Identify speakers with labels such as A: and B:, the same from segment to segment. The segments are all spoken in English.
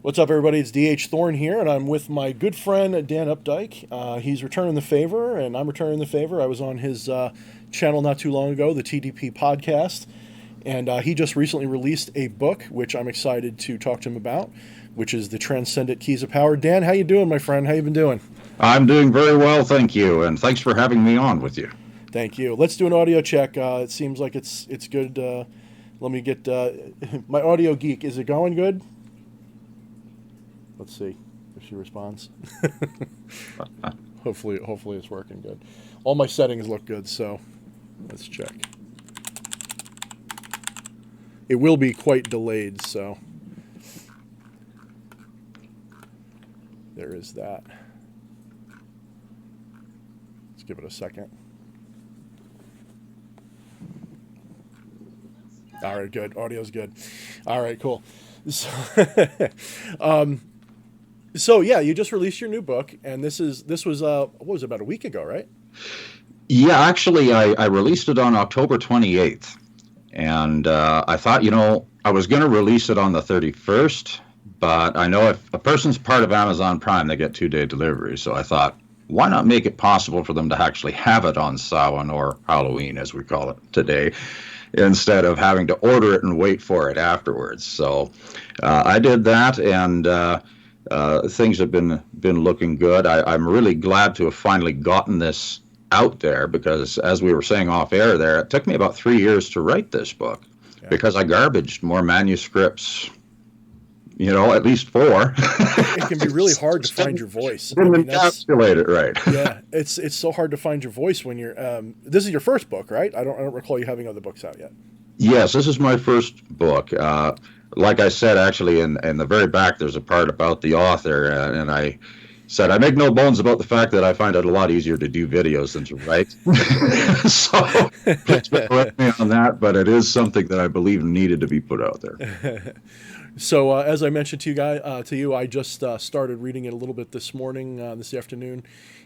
A: What's up, everybody? It's DH Thorne here, and I'm with my good friend Dan Updike. He's returning the favor, and I'm returning the favor. I was on his channel not too long ago, the TDP podcast, and he just recently released a book, which I'm excited to talk to him about, which is The Transcendent Keys of Power. Dan, how you doing, my friend? How you been doing?
B: I'm doing very well, thank you, and thanks for having me on with you.
A: Thank you. Let's do an audio check. It seems like it's good. Let me get my audio geek. Is it going good? Let's see if she responds. Hopefully it's working good. All my settings look good, so let's check. It will be quite delayed, so there is that. Let's give it a second. All right, good. Audio's good. All right, cool. So, So yeah, you just released your new book, and this was what was it, about a week ago, right?
B: Yeah, actually, I released it on October 28th, and I thought, I was going to release it on the 31st, but I know if a person's part of Amazon Prime, they get 2-day delivery, so I thought, why not make it possible for them to actually have it on Samhain, or Halloween, as we call it today, instead of having to order it and wait for it afterwards. So I did that, and things have been looking good. I'm really glad to have finally gotten this out there, because as we were saying off air there, it took me about 3 years to write this book, because I garbaged more manuscripts, at least 4.
A: It can be really hard to find your voice.
B: Encapsulate it right.
A: Yeah, it's so hard to find your voice when you're. This is your first book, right? I don't recall you having other books out yet.
B: Yes, this is my first book. Like I said, actually, in the very back, there's a part about the author, and I said, I make no bones about the fact that I find it a lot easier to do videos than to write. So please correct me on that, but it is something that I believe needed to be put out there.
A: So as I mentioned to you, I just started reading it a little bit this morning, this afternoon,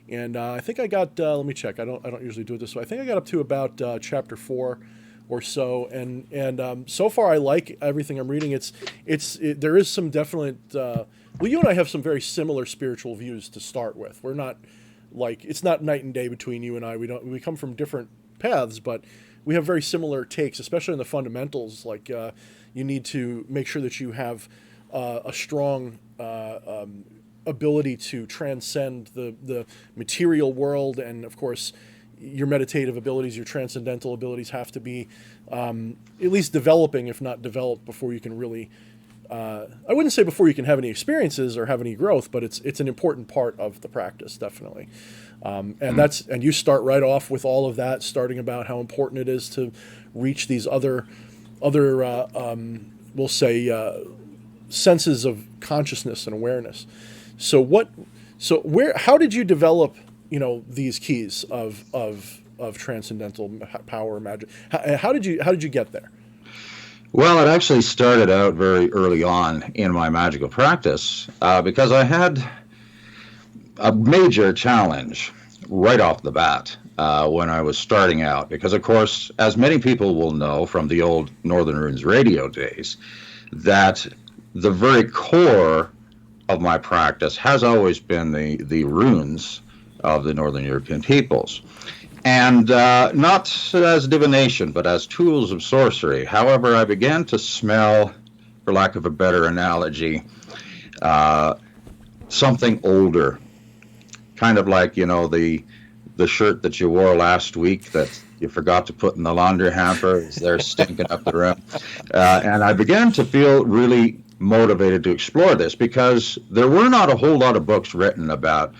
A: and I think I got. Let me check. I don't usually do it this way. I think I got up to about chapter 4 or so, and so far I like everything I'm reading. There is some definite. Well, you and I have some very similar spiritual views to start with. We're not it's not night and day between you and I. We come from different paths, but we have very similar takes, especially in the fundamentals. Like you need to make sure that you have a strong ability to transcend the material world, and of course, your meditative abilities, your transcendental abilities have to be at least developing, if not developed, before you can really. I wouldn't say before you can have any experiences or have any growth, but it's an important part of the practice, definitely. And you start right off with all of that, starting about how important it is to reach these other we'll say senses of consciousness and awareness. How did you develop these keys of transcendental power, magic? How did you get there?
B: Well, it actually started out very early on in my magical practice, because I had a major challenge right off the bat when I was starting out. Because, of course, as many people will know from the old Northern Runes radio days, that the very core of my practice has always been the runes of the Northern European peoples. And not as divination, but as tools of sorcery. However, I began to smell, for lack of a better analogy, something older. Kind of like, the shirt that you wore last week that you forgot to put in the laundry hamper is there stinking up the room. And I began to feel really motivated to explore this, because there were not a whole lot of books written about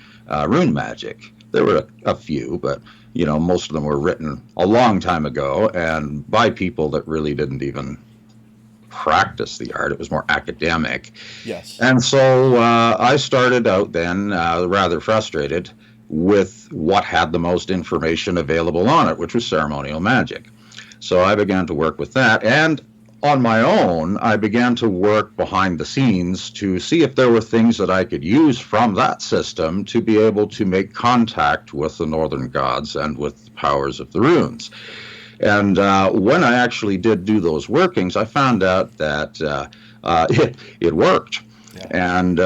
B: rune magic. There were a few, but most of them were written a long time ago and by people that really didn't even practice the art. It was more academic.
A: Yes.
B: And so I started out then rather frustrated with what had the most information available on it, which was ceremonial magic. So I began to work with that, and on my own, I began to work behind the scenes to see if there were things that I could use from that system to be able to make contact with the northern gods and with the powers of the runes. And when I actually did do those workings, I found out that it worked.
A: Yeah.
B: And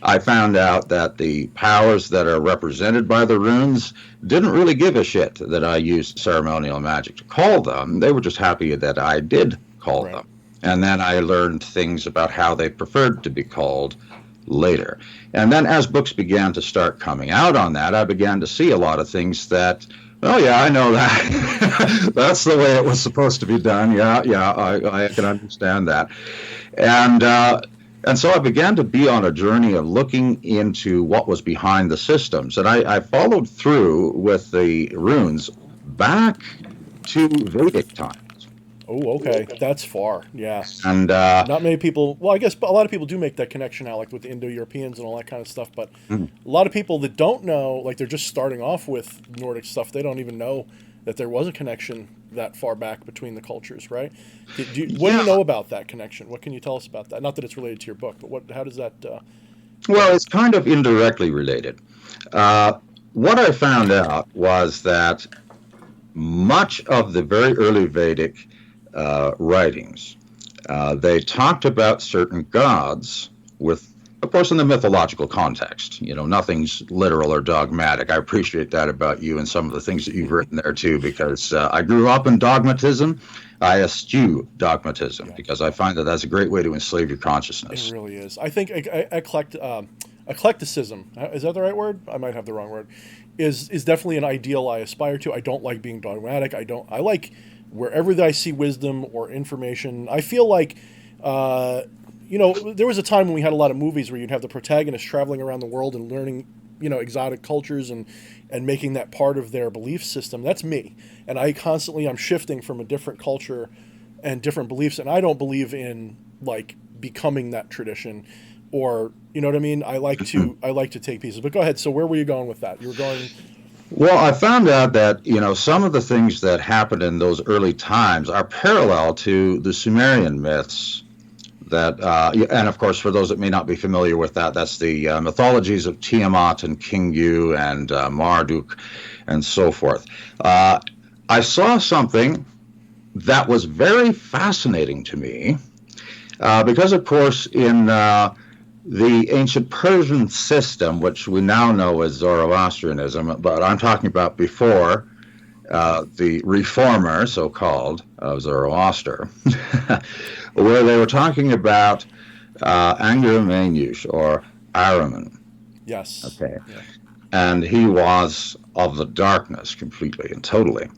B: I found out that the powers that are represented by the runes didn't really give a shit that I used ceremonial magic to call them. They were just happy that I did call
A: Right.
B: them. And then I learned things about how they preferred to be called later. And then as books began to start coming out on that, I began to see a lot of things that, oh yeah, I know that. That's the way it was supposed to be done. Yeah, I can understand that. And so I began to be on a journey of looking into what was behind the systems. And I followed through with the runes back to Vedic times.
A: Oh, okay. That's far. Yeah.
B: And
A: Not many people. Well, I guess a lot of people do make that connection now, like with the Indo-Europeans and all that kind of stuff. But
B: mm,
A: a lot of people that don't know, like they're just starting off with Nordic stuff, they don't even know that there was a connection that far back between the cultures, right? What do you
B: yeah,
A: know about that connection? What can you tell us about that? Not that it's related to your book, but how does that? Go
B: well,
A: ahead.
B: it's kind of indirectly related. Uh, what I found out was that much of the very early Vedic writings, they talked about certain gods with, of course, in the mythological context. You know, nothing's literal or dogmatic. I appreciate that about you and some of the things that you've written there too, because I grew up in dogmatism. I eschew dogmatism
A: Yeah,
B: because I find that that's a great way to enslave your
A: it
B: consciousness.
A: really is. I think eclecticism, is that the right word? I might have the wrong word. Is definitely an ideal I aspire to. I don't like being dogmatic. I like wherever I see wisdom or information. I feel like, there was a time when we had a lot of movies where you'd have the protagonist traveling around the world and learning, exotic cultures and making that part of their belief system. That's me, and I'm shifting from a different culture and different beliefs, and I don't believe in like becoming that tradition, or you know what I mean. I like to take pieces. But go ahead. So where were you going with that? You were going.
B: Well, I found out that, some of the things that happened in those early times are parallel to the Sumerian myths that, and of course, for those that may not be familiar with that, that's the mythologies of Tiamat and Kingu and Marduk and so forth. I saw something that was very fascinating to me because, of course, in the ancient Persian system, which we now know as Zoroastrianism, but I'm talking about before the reformer, so-called, of Zoroaster, where they were talking about Angra or Ahriman.
A: Yes.
B: Okay,
A: Yeah.
B: and he was of the darkness completely and totally.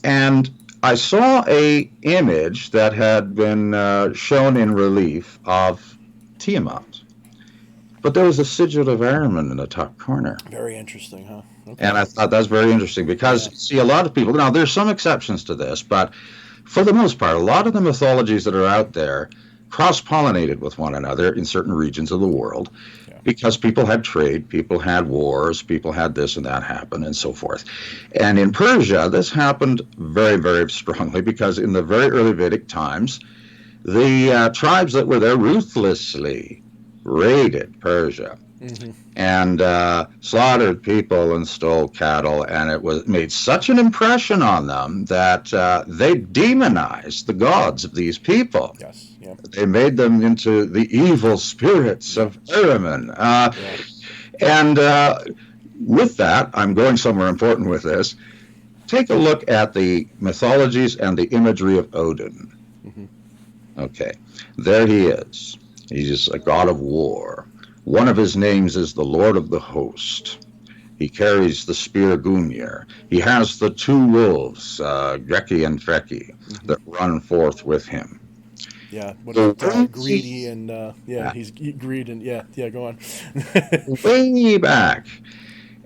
B: And I saw a image that had been shown in relief of Tiamat, but there was a sigil of Ahriman in the top corner.
A: Very interesting, huh?
B: And
A: Okay.
B: I thought that's very interesting because,
A: Yeah.
B: see, a lot of people, now there's some exceptions to this, but for the most part, a lot of the mythologies that are out there cross-pollinated with one another in certain regions of the world
A: Yeah.
B: because people had trade, people had wars, people had this and that happen, and so forth. And in Persia, this happened very, very strongly because in the very early Vedic times, the tribes that were there ruthlessly raided Persia
A: Mm-hmm.
B: and slaughtered people and stole cattle, and it was made such an impression on them that they demonized the gods of these people.
A: Yes. Yeah.
B: They made them into the evil spirits
A: Yeah.
B: of Ahriman.
A: Yeah.
B: And with that, I'm going somewhere important with this. Take a look at the mythologies and the imagery of Odin.
A: Mm-hmm.
B: Okay, there he is. He's a god of war. One of his names is the Lord of the Host. He carries the spear Gungnir. He has the two wolves, Geki and Freki,
A: Mm-hmm.
B: that run forth with him.
A: Yeah. What is
B: So
A: it? Greedy and yeah, he's greed and yeah. Go on.
B: way back,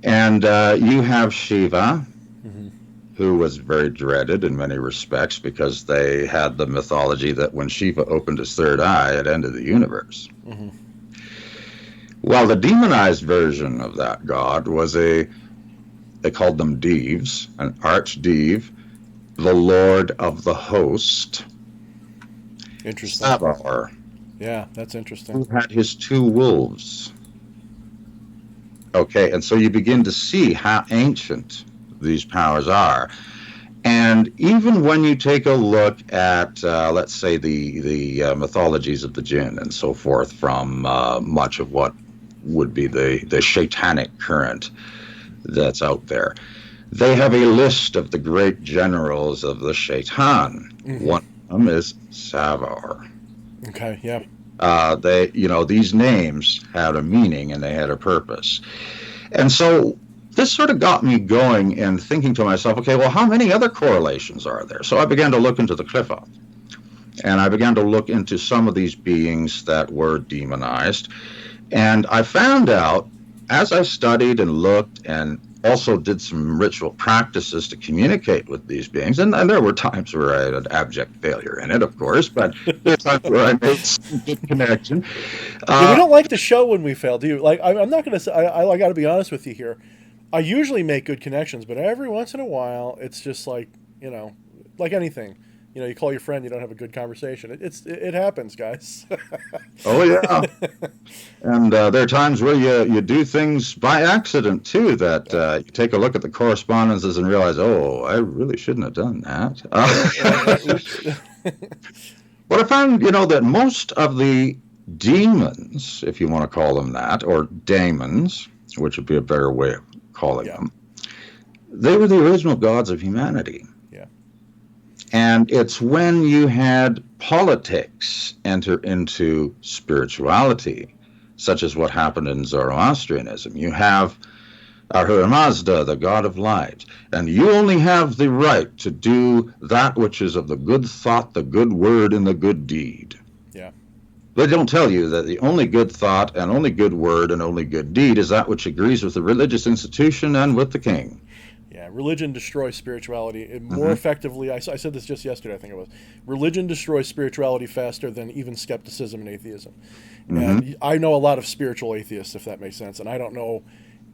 B: and you have Shiva,
A: Mm-hmm.
B: who was very dreaded in many respects because they had the mythology that when Shiva opened his third eye, it ended the universe.
A: Mm-hmm.
B: Well, the demonized version of that god was they called them Devs, an archdev, the Lord of the Host,
A: Interesting.
B: Savar,
A: Yeah, that's interesting.
B: who had his two wolves. Okay, and so you begin to see how ancient these powers are. And even when you take a look at, let's say, the mythologies of the jinn and so forth, from much of what would be the satanic current that's out there, they have a list of the great generals of the Shaitan.
A: Mm-hmm.
B: One of them is Savar.
A: Okay, yeah.
B: These names had a meaning and they had a purpose. And so this sort of got me going and thinking to myself, okay, well, how many other correlations are there? So I began to look into the Qliphoth, and I began to look into some of these beings that were demonized. And I found out, as I studied and looked and also did some ritual practices to communicate with these beings, and there were times where I had an abject failure in it, of course, but there were times where I made some good connection.
A: Yeah, we don't like to show when we fail, do you? Like, I'm not going to say, I got to be honest with you here. I usually make good connections, but every once in a while, it's just like, like anything. You call your friend, you don't have a good conversation. It happens, guys.
B: Oh, yeah. And there are times where you do things by accident, too, that you take a look at the correspondences and realize, oh, I really shouldn't have done that. But I found, that most of the demons, if you want to call them that, or daemons, which would be a better way of calling them, they were the original gods of humanity. And it's when you had politics enter into spirituality, such as what happened in Zoroastrianism. You have Ahura Mazda, the god of light, and you only have the right to do that which is of the good thought, the good word, and the good deed.
A: Yeah.
B: They don't tell you that the only good thought and only good word and only good deed is that which agrees with the religious institution and with the king.
A: Yeah, religion destroys spirituality more effectively. I said this just yesterday, I think it was. Religion destroys spirituality faster than even skepticism and atheism. And I know a lot of spiritual atheists, if that makes sense, and I don't know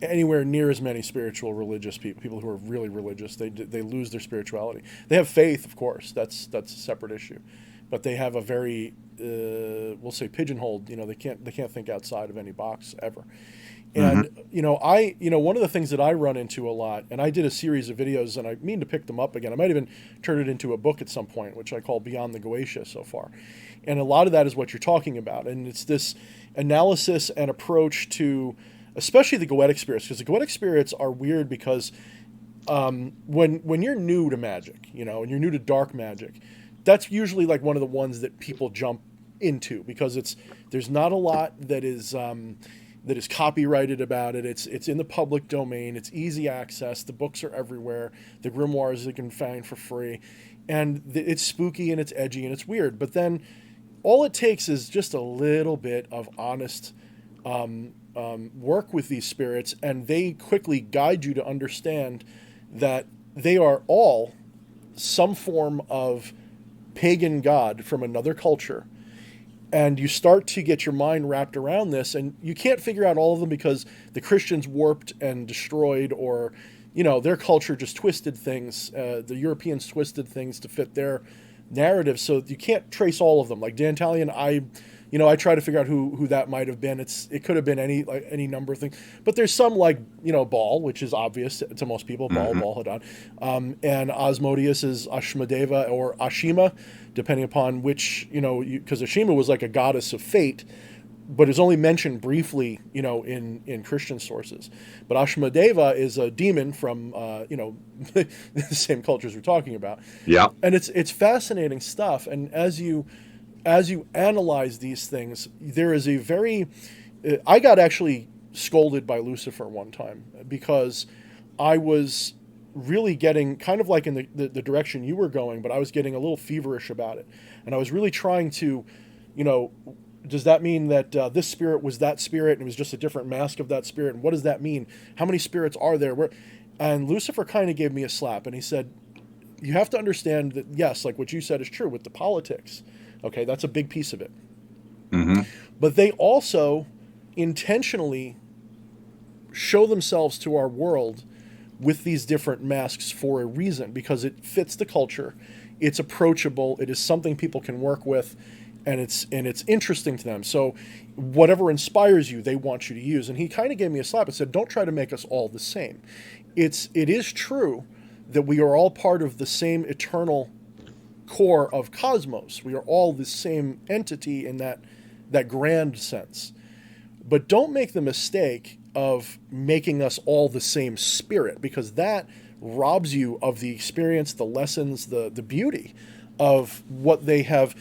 A: anywhere near as many spiritual religious people who are really religious. They lose their spirituality. They have faith, of course. That's a separate issue, but they have a very we'll say pigeonholed. They can't think outside of any box ever. And, one of the things that I run into a lot, and I did a series of videos, and I mean to pick them up again. I might even turn it into a book at some point, which I call Beyond the Goetia so far. And a lot of that is what you're talking about. And it's this analysis and approach to, especially the Goetic spirits, because the Goetic spirits are weird because when you're new to magic, and you're new to dark magic, that's usually like one of the ones that people jump into because there's not a lot that is copyrighted about it. It's in the public domain. It's easy access. The books are everywhere. The grimoires you can find for free. And it's spooky and it's edgy and it's weird. But then all it takes is just a little bit of honest work with these spirits, and they quickly guide you to understand that they are all some form of pagan god from another culture. And you start to get your mind wrapped around this, and you can't figure out all of them because the Christians warped and destroyed, or, their culture just twisted things. The Europeans twisted things to fit their narrative, so you can't trace all of them. Like Dantalion, I try to figure out who that might have been. It could have been any number of things, but there's some like Baal, which is obvious to most people. Baal Hadad, and Asmodeus is Ashmedeva or Ashima, depending upon which because Ashima was like a goddess of fate, but is only mentioned briefly in Christian sources. But Ashmedeva is a demon from the same cultures we're talking about.
B: Yeah,
A: and it's fascinating stuff. And as you analyze these things, there is a very... I got actually scolded by Lucifer one time because I was really getting kind of like in the direction you were going, but I was getting a little feverish about it. And I was really trying to, does that mean that this spirit was that spirit and it was just a different mask of that spirit? And what does that mean? How many spirits are there? And Lucifer kind of gave me a slap, and he said, you have to understand that, yes, like what you said is true with the politics. Okay, that's a big piece of it. But they also intentionally show themselves to our world with these different masks for a reason, because it fits the culture, it's approachable, it is something people can work with, and it's interesting to them. So whatever inspires you, they want you to use. And he kind of gave me a slap and said, don't try to make us all the same. It is true that we are all part of the same eternal core of cosmos. We are all the same entity in that grand sense. But don't make the mistake of making us all the same spirit, because that robs you of the experience, the lessons, the beauty of what they have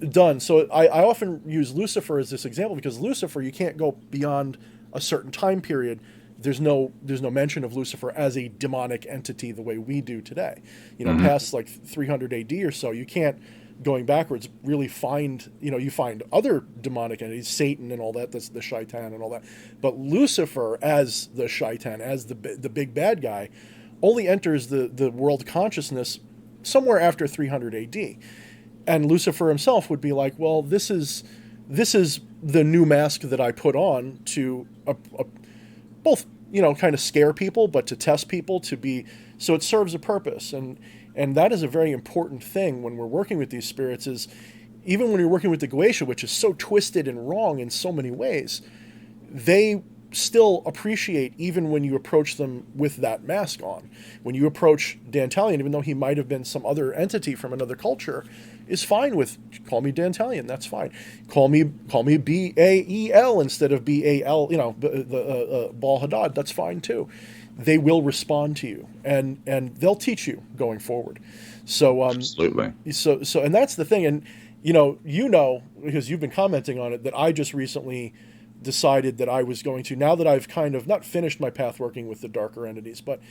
A: done. So I often use Lucifer as this example, because Lucifer, you can't go beyond a certain time period. There's no mention of Lucifer as a demonic entity the way we do today. Past like 300 AD or so, you can't, going backwards, really find, you find other demonic entities, Satan and all that, that's the shaitan and all that. But Lucifer as the shaitan, as the big bad guy, only enters the world consciousness somewhere after 300 AD. And Lucifer himself would be like, well, this is the new mask that I put on to both, kind of scare people, but to test people, so it serves a purpose. And that is a very important thing when we're working with these spirits, is even when you're working with the Goetia, which is so twisted and wrong in so many ways, they still appreciate even when you approach them with that mask on. When you approach Dantalion, even though he might have been some other entity from another culture, is fine with, call me Dantalion, that's fine. Call me Bael instead of Bal, Baal Hadad, that's fine too. They will respond to you, and they'll teach you going forward. So
B: absolutely.
A: So and that's the thing, and because you've been commenting on it, that I just recently decided that I was going to, now that I've kind of not finished my path working with the darker entities, but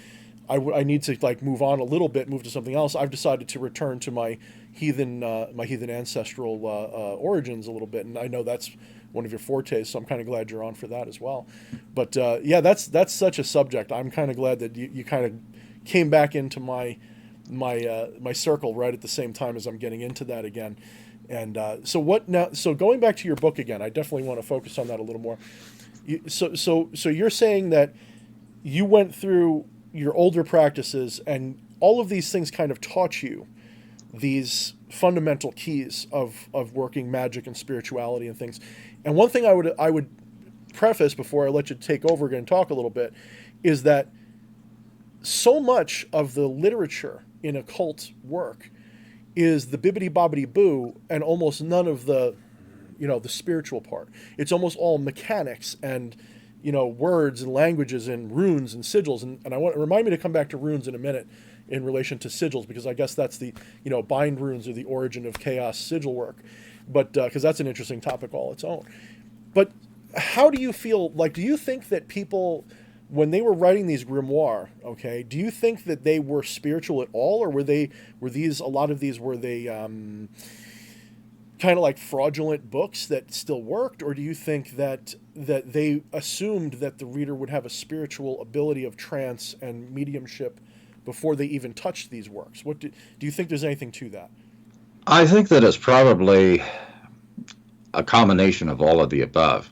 A: I need to like move on a little bit, move to something else. I've decided to return to my heathen ancestral origins a little bit, and I know that's one of your fortes, so I'm kind of glad you're on for that as well. But that's such a subject. I'm kind of glad that you kind of came back into my circle right at the same time as I'm getting into that again. And so going back to your book again, I definitely want to focus on that a little more. So you're saying that you went through your older practices, and all of these things kind of taught you these fundamental keys of working magic and spirituality and things. And one thing I would preface before I let you take over again and talk a little bit is that so much of the literature in occult work is the bibbidi bobbidi boo, and almost none of the spiritual part. It's almost all mechanics and words and languages and runes and sigils. And I want to remind me to come back to runes in a minute in relation to sigils, because I guess that's the, bind runes are the origin of chaos sigil work. But because that's an interesting topic all its own. But how do you feel, do you think that people, when they were writing these grimoire, okay, do you think that they were spiritual at all, or were they kind of like fraudulent books that still worked, or do you think that they assumed that the reader would have a spiritual ability of trance and mediumship before they even touched these works? What do you think there's anything to that?
B: I think that it's probably a combination of all of the above,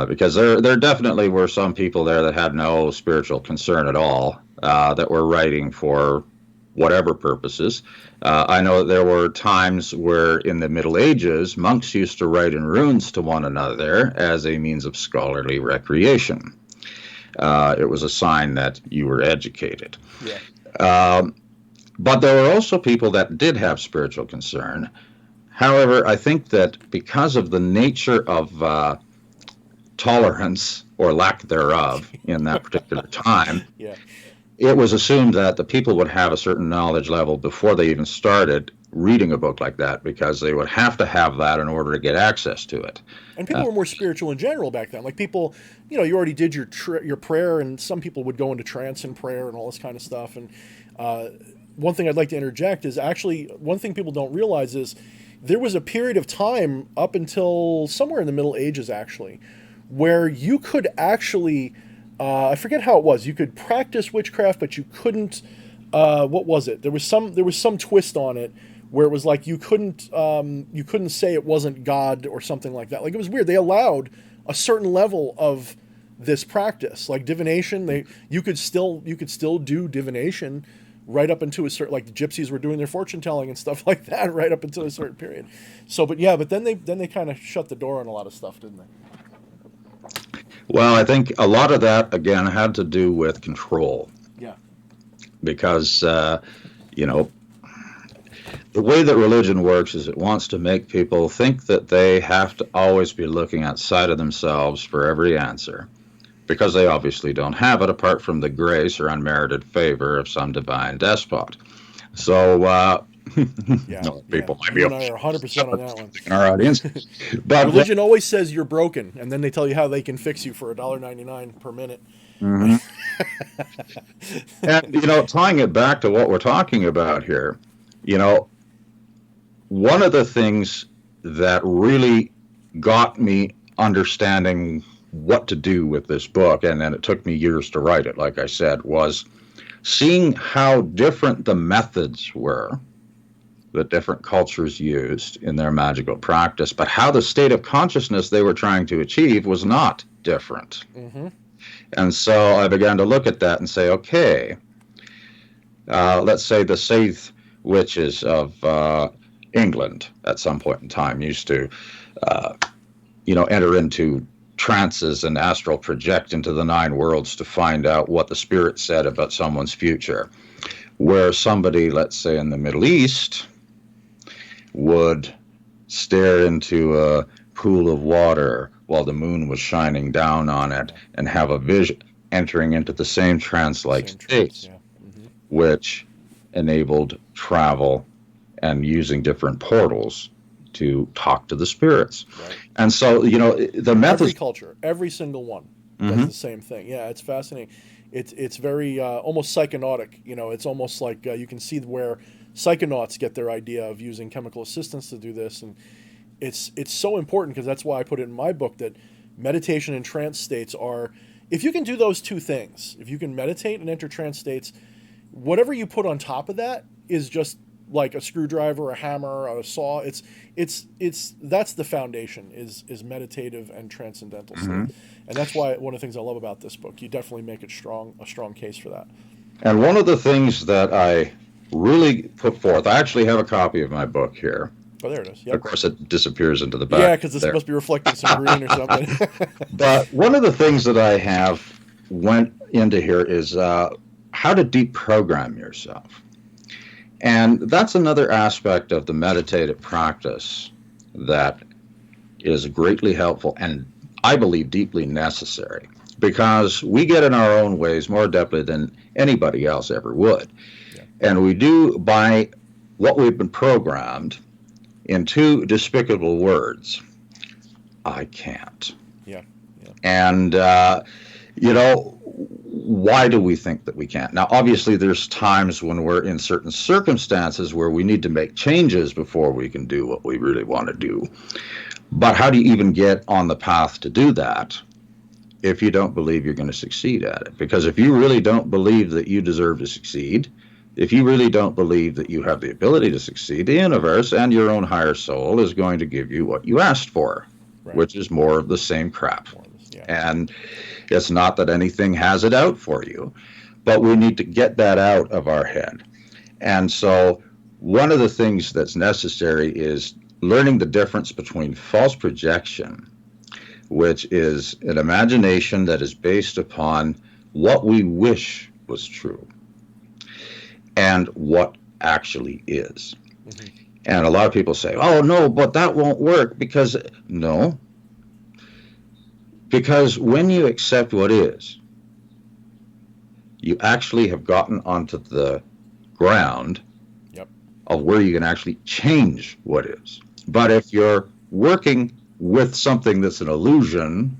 B: because there definitely were some people there that had no spiritual concern at all, that were writing for whatever purposes. I know there were times where in the Middle Ages, monks used to write in runes to one another as a means of scholarly recreation. It was a sign that you were educated. Yeah. But there were also people that did have spiritual concern. However, I think that because of the nature of tolerance or lack thereof in that particular time,
A: yeah,
B: it was assumed that the people would have a certain knowledge level before they even started reading a book like that, because they would have to have that in order to get access to it.
A: And people were more spiritual in general back then. Like people, you already did your prayer, and some people would go into trance and prayer and all this kind of stuff. And one thing I'd like to interject is actually one thing people don't realize is there was a period of time up until somewhere in the Middle Ages, actually, where you could actually, I forget how it was, you could practice witchcraft, but you couldn't, what was it? There was some twist on it where it was like you couldn't say it wasn't God or something like that. Like, it was weird. They allowed a certain level of this practice, like divination. You could still do divination right up into a certain, like the gypsies were doing their fortune telling and stuff like that right up until a certain period. So, but then they kind of shut the door on a lot of stuff, didn't they?
B: Well, I think a lot of that, again, had to do with control.
A: Yeah.
B: because, you know, the way that religion works is it wants to make people think that they have to always be looking outside of themselves for every answer, because they obviously don't have it apart from the grace or unmerited favor of some divine despot. So,
A: Yeah,
B: no, people might be
A: you and I are 100% on that one.
B: in our audience, but
A: Religion always says you're broken, and then they tell you how they can fix you for $1.99 per minute.
B: mhm. And tying it back to what we're talking about here, you know, one of the things that really got me understanding what to do with this book, and then it took me years to write it, like I said, was seeing how different the methods were that different cultures used in their magical practice, but how the state of consciousness they were trying to achieve was not different.
A: Mm-hmm.
B: And so I began to look at that and say, okay, let's say the Scythe witches of England at some point in time used to, enter into trances and astral project into the 9 worlds to find out what the spirit said about someone's future. Where somebody, let's say in the Middle East, would stare into a pool of water while the moon was shining down on it and have a vision entering into the same trance-like state, which enabled travel and using different portals to talk to the spirits. Right. And so, the methods...
A: Every culture, every single one does the same thing. Yeah, it's fascinating. It's very almost psychonautic. It's almost like you can see where psychonauts get their idea of using chemical assistance to do this. And it's so important, because that's why I put it in my book that meditation and trance states are... If you can do those two things, if you can meditate and enter trance states, whatever you put on top of that is just like a screwdriver, a hammer, a saw. It's that's the foundation is meditative and transcendental state. And that's why one of the things I love about this book, you definitely make it a strong case for that.
B: And one of the things that I really put forth, I actually have a copy of my book here.
A: Oh, there it is. Yep.
B: Of course, it disappears into the back.
A: Yeah, because this must be reflecting some green or something.
B: But one of the things that I have went into here is how to deprogram yourself. And that's another aspect of the meditative practice that is greatly helpful and I believe deeply necessary, because we get in our own ways more adeptly than anybody else ever would. Yeah. And we do by what we've been programmed in 2 despicable words: I can't.
A: Yeah.
B: And, why do we think that we can't? Now, obviously, there's times when we're in certain circumstances where we need to make changes before we can do what we really want to do. But how do you even get on the path to do that if you don't believe you're going to succeed at it? Because if you really don't believe that you deserve to succeed, if you really don't believe that you have the ability to succeed, the universe and your own higher soul is going to give you what you asked for, right, which is more of the same crap. Yeah. And it's not that anything has it out for you, but we need to get that out of our head. And so one of the things that's necessary is learning the difference between false projection, which is an imagination that is based upon what we wish was true, and what actually is. And a lot of people say, oh, no, but that won't work, because... No. Because when you accept what is, you actually have gotten onto the ground of where you can actually change what is. But if you're working with something that's an illusion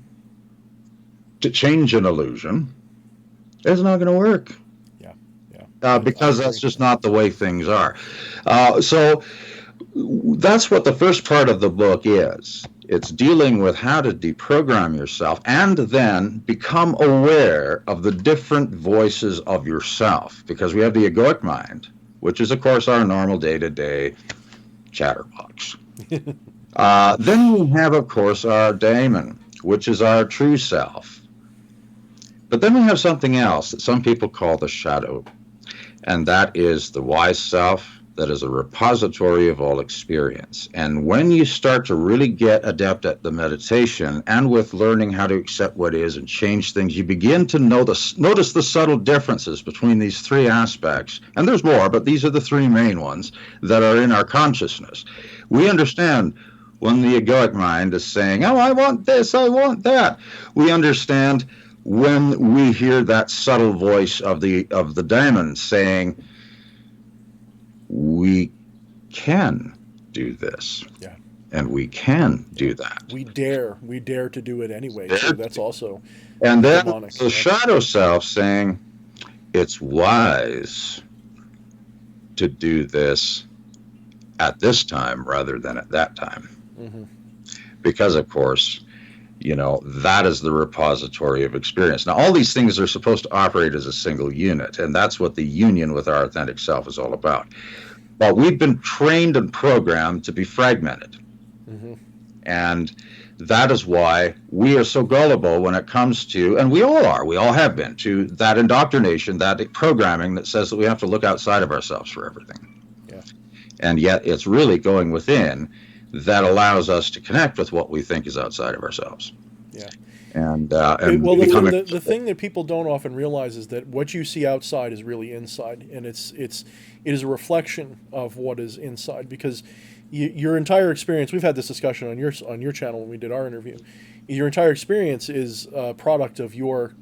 B: to change an illusion, it's not going to work. Because that's just not the way things are. So that's what the first part of the book is. It's dealing with how to deprogram yourself and then become aware of the different voices of yourself. Because we have the egoic mind, which is, of course, our normal day-to-day chatterbox. Then we have, of course, our daemon, which is our true self. But then we have something else that some people call the shadow. And that is the wise self that is a repository of all experience. And when you start to really get adept at the meditation and with learning how to accept what is and change things, you begin to notice the subtle differences between these three aspects. And there's more, but these are the three main ones that are in our consciousness. We understand when the egoic mind is saying, oh, I want this, I want that. We understand when we hear that subtle voice of the daemon saying, we can do this.
A: Yeah.
B: And we can do that.
A: We dare to do it anyway. So that's also
B: and then
A: demonic.
B: The shadow self saying it's wise to do this at this time rather than at that time. Mm-hmm. Because of course, that is the repository of experience. Now, all these things are supposed to operate as a single unit, and that's what the union with our authentic self is all about. But we've been trained and programmed to be fragmented. Mm-hmm. And that is why we are so gullible when it comes to, and we all have been, to that indoctrination, that programming that says that we have to look outside of ourselves for everything. Yeah. And yet it's really going within that allows us to connect with what we think is outside of ourselves.
A: Yeah.
B: And
A: the thing that people don't often realize is that what you see outside is really inside, and it is a reflection of what is inside. Because your entire experience, we've had this discussion on your channel when we did our interview. Your entire experience is a product of your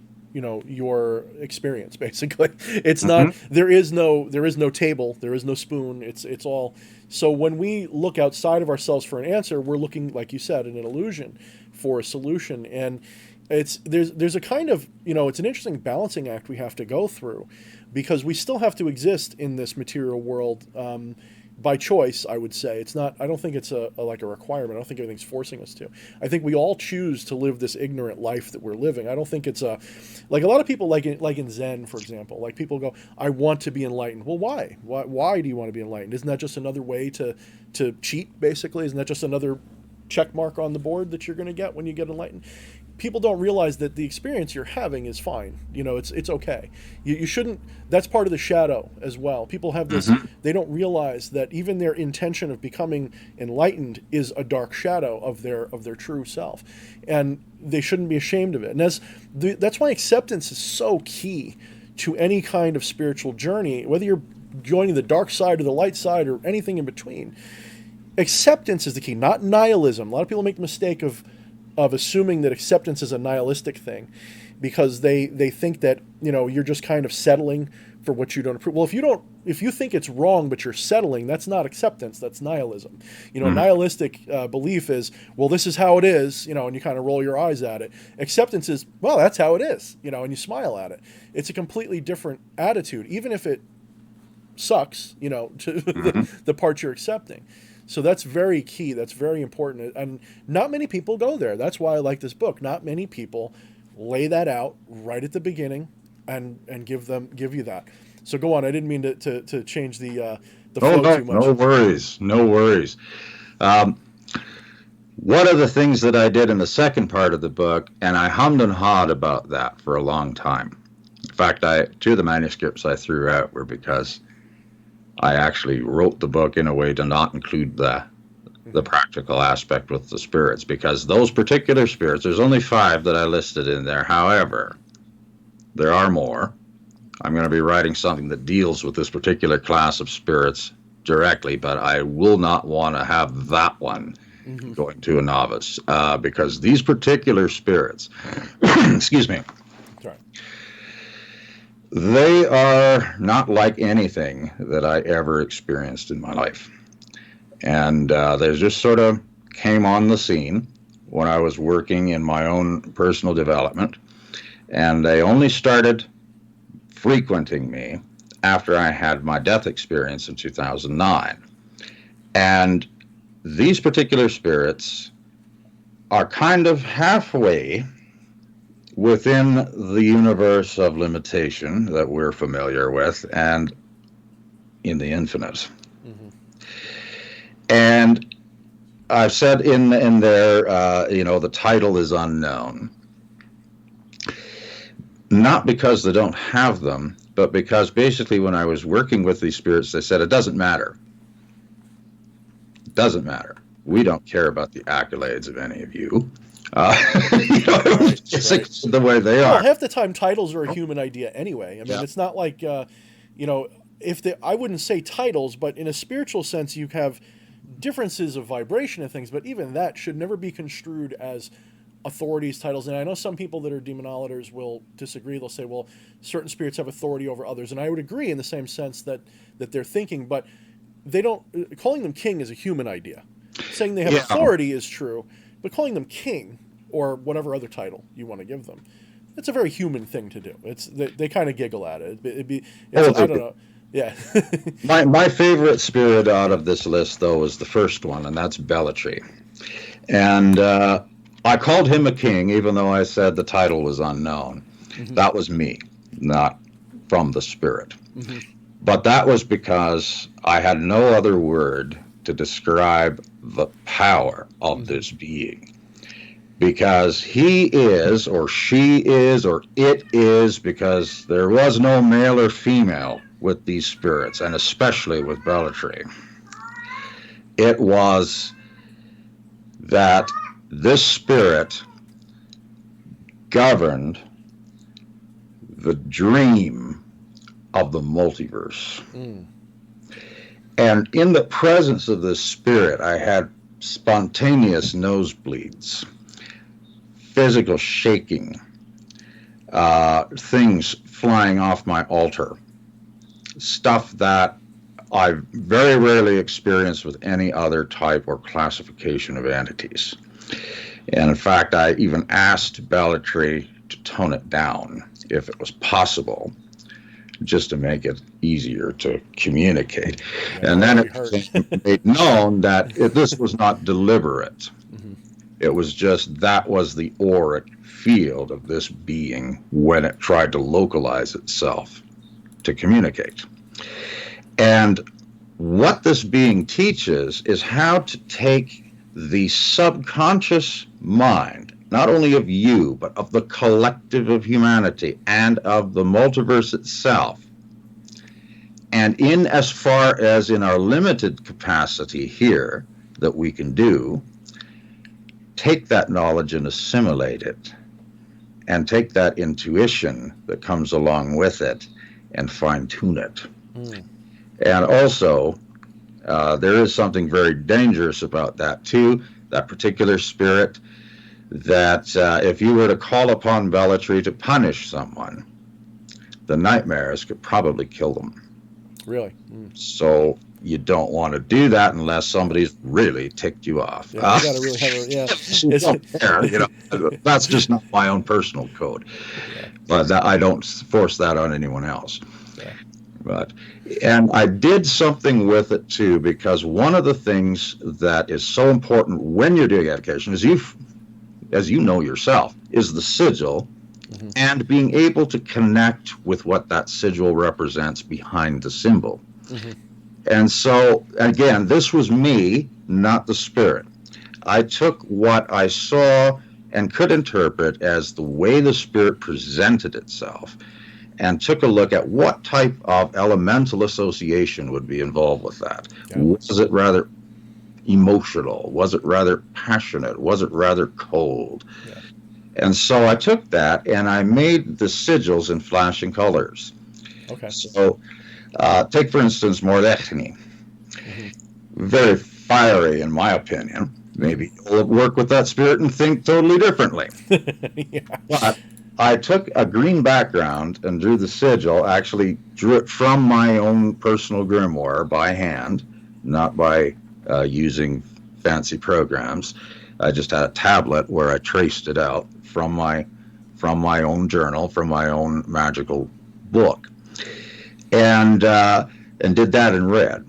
A: experience, basically. It's not, there is no table, there is no spoon. It's all. So when we look outside of ourselves for an answer, we're looking, like you said, in an illusion for a solution. And there's a kind of, it's an interesting balancing act we have to go through, because we still have to exist in this material world, by choice, I would say. It's not, I don't think it's a requirement. I don't think anything's forcing us to. I think we all choose to live this ignorant life that we're living. I don't think it's like a lot of people, like in Zen, for example, like people go, I want to be enlightened. Well, why? Why do you want to be enlightened? Isn't that just another way to cheat, basically? Isn't that just another check mark on the board that you're going to get when you get enlightened? People don't realize that the experience you're having is fine. It's okay. You shouldn't. That's part of the shadow as well. People have this. Mm-hmm. They don't realize that even their intention of becoming enlightened is a dark shadow of their true self, and they shouldn't be ashamed of it. And that's why acceptance is so key to any kind of spiritual journey, whether you're joining the dark side or the light side or anything in between. Acceptance is the key, not nihilism. A lot of people make the mistake of assuming that acceptance is a nihilistic thing, because they think that you're just kind of settling for what you don't approve. Well, if you think it's wrong but you're settling, that's not acceptance, that's nihilism. Nihilistic belief is, well, this is how it is, and you kind of roll your eyes at it. Acceptance is, well, that's how it is, and you smile at it. It's a completely different attitude, even if it sucks, to the part you're accepting. So that's very key. That's very important. And not many people go there. That's why I like this book. Not many people lay that out right at the beginning and give you that. So go on. I didn't mean to change the flow too much.
B: No worries. One of the things that I did in the second part of the book, and I hummed and hawed about that for a long time. In fact, two of the manuscripts I threw out were because I actually wrote the book in a way to not include the practical aspect with the spirits, because those particular spirits, there's only 5 that I listed in there. However, there are more. I'm going to be writing something that deals with this particular class of spirits directly, but I will not want to have that one going to a novice, because these particular spirits, excuse me,
A: sorry,
B: they are not like anything that I ever experienced in my life. And they just sort of came on the scene when I was working in my own personal development. And they only started frequenting me after I had my death experience in 2009. And these particular spirits are kind of halfway within the universe of limitation that we're familiar with and in the infinite. Mm-hmm. And I've said in there, the title is unknown. Not because they don't have them, but because basically when I was working with these spirits, they said, it doesn't matter. It doesn't matter. We don't care about the accolades of any of you. It was just the way they are.
A: Well, half the time titles are a human idea anyway. I mean, it's not like, I wouldn't say titles, but in a spiritual sense, you have differences of vibration and things, but even that should never be construed as authorities, titles. And I know some people that are demonolators will disagree. They'll say, well, certain spirits have authority over others. And I would agree in the same sense that they're thinking, but they don't, calling them king is a human idea. Saying they have authority is true, but calling them king or whatever other title you want to give them, it's a very human thing to do. They kind of giggle at it. I don't know. Yeah.
B: my favorite spirit out of this list, though, is the first one, and that's Bellatrix. And I called him a king, even though I said the title was unknown. Mm-hmm. That was me, not from the spirit. Mm-hmm. But that was because I had no other word to describe the power of this being. Because he is, or she is, or it is, because there was no male or female with these spirits, and especially with Bellatrix. It was that this spirit governed the dream of the multiverse. Mm. And in the presence of this spirit, I had spontaneous nosebleeds, physical shaking, things flying off my altar, stuff that I very rarely experienced with any other type or classification of entities. And in fact, I even asked Bellatrix to tone it down if it was possible, just to make it easier to communicate. Yeah, and then it became made known that this was not deliberate. Mm-hmm. It was just that was the auric field of this being when it tried to localize itself to communicate. And what this being teaches is how to take the subconscious mind, not only of you, but of the collective of humanity and of the multiverse itself. And in as far as in our limited capacity here that we can do, take that knowledge and assimilate it, and take that intuition that comes along with it and fine-tune it. Mm. And also, there is something very dangerous about that too, that particular spirit, that if you were to call upon Bellatrix to punish someone, the nightmares could probably kill them.
A: Really? Mm.
B: So you don't want to do that unless somebody's really ticked you off.
A: Yeah, you gotta really have
B: that's just not my own personal code. Yeah. But I don't force that on anyone else. Yeah. And I did something with it too, because one of the things that is so important when you're doing education, as you know yourself, is the sigil, mm-hmm. and being able to connect with what that sigil represents behind the symbol. Mm-hmm. And so, again, this was me, not the spirit. I took what I saw and could interpret as the way the spirit presented itself, and took a look at what type of elemental association would be involved with that. Yeah. Was it rather emotional? Was it rather passionate? Was it rather cold? Yeah. And so I took that and I made the sigils in flashing colors.
A: Okay.
B: So take, for instance, Mordechni. Mm-hmm. Very fiery, in my opinion. Maybe you'll work with that spirit and think totally differently. Yeah. But I took a green background and drew the sigil, actually drew it from my own personal grimoire by hand, not by using fancy programs. I just had a tablet where I traced it out from my own journal, from my own magical book, and did that in red.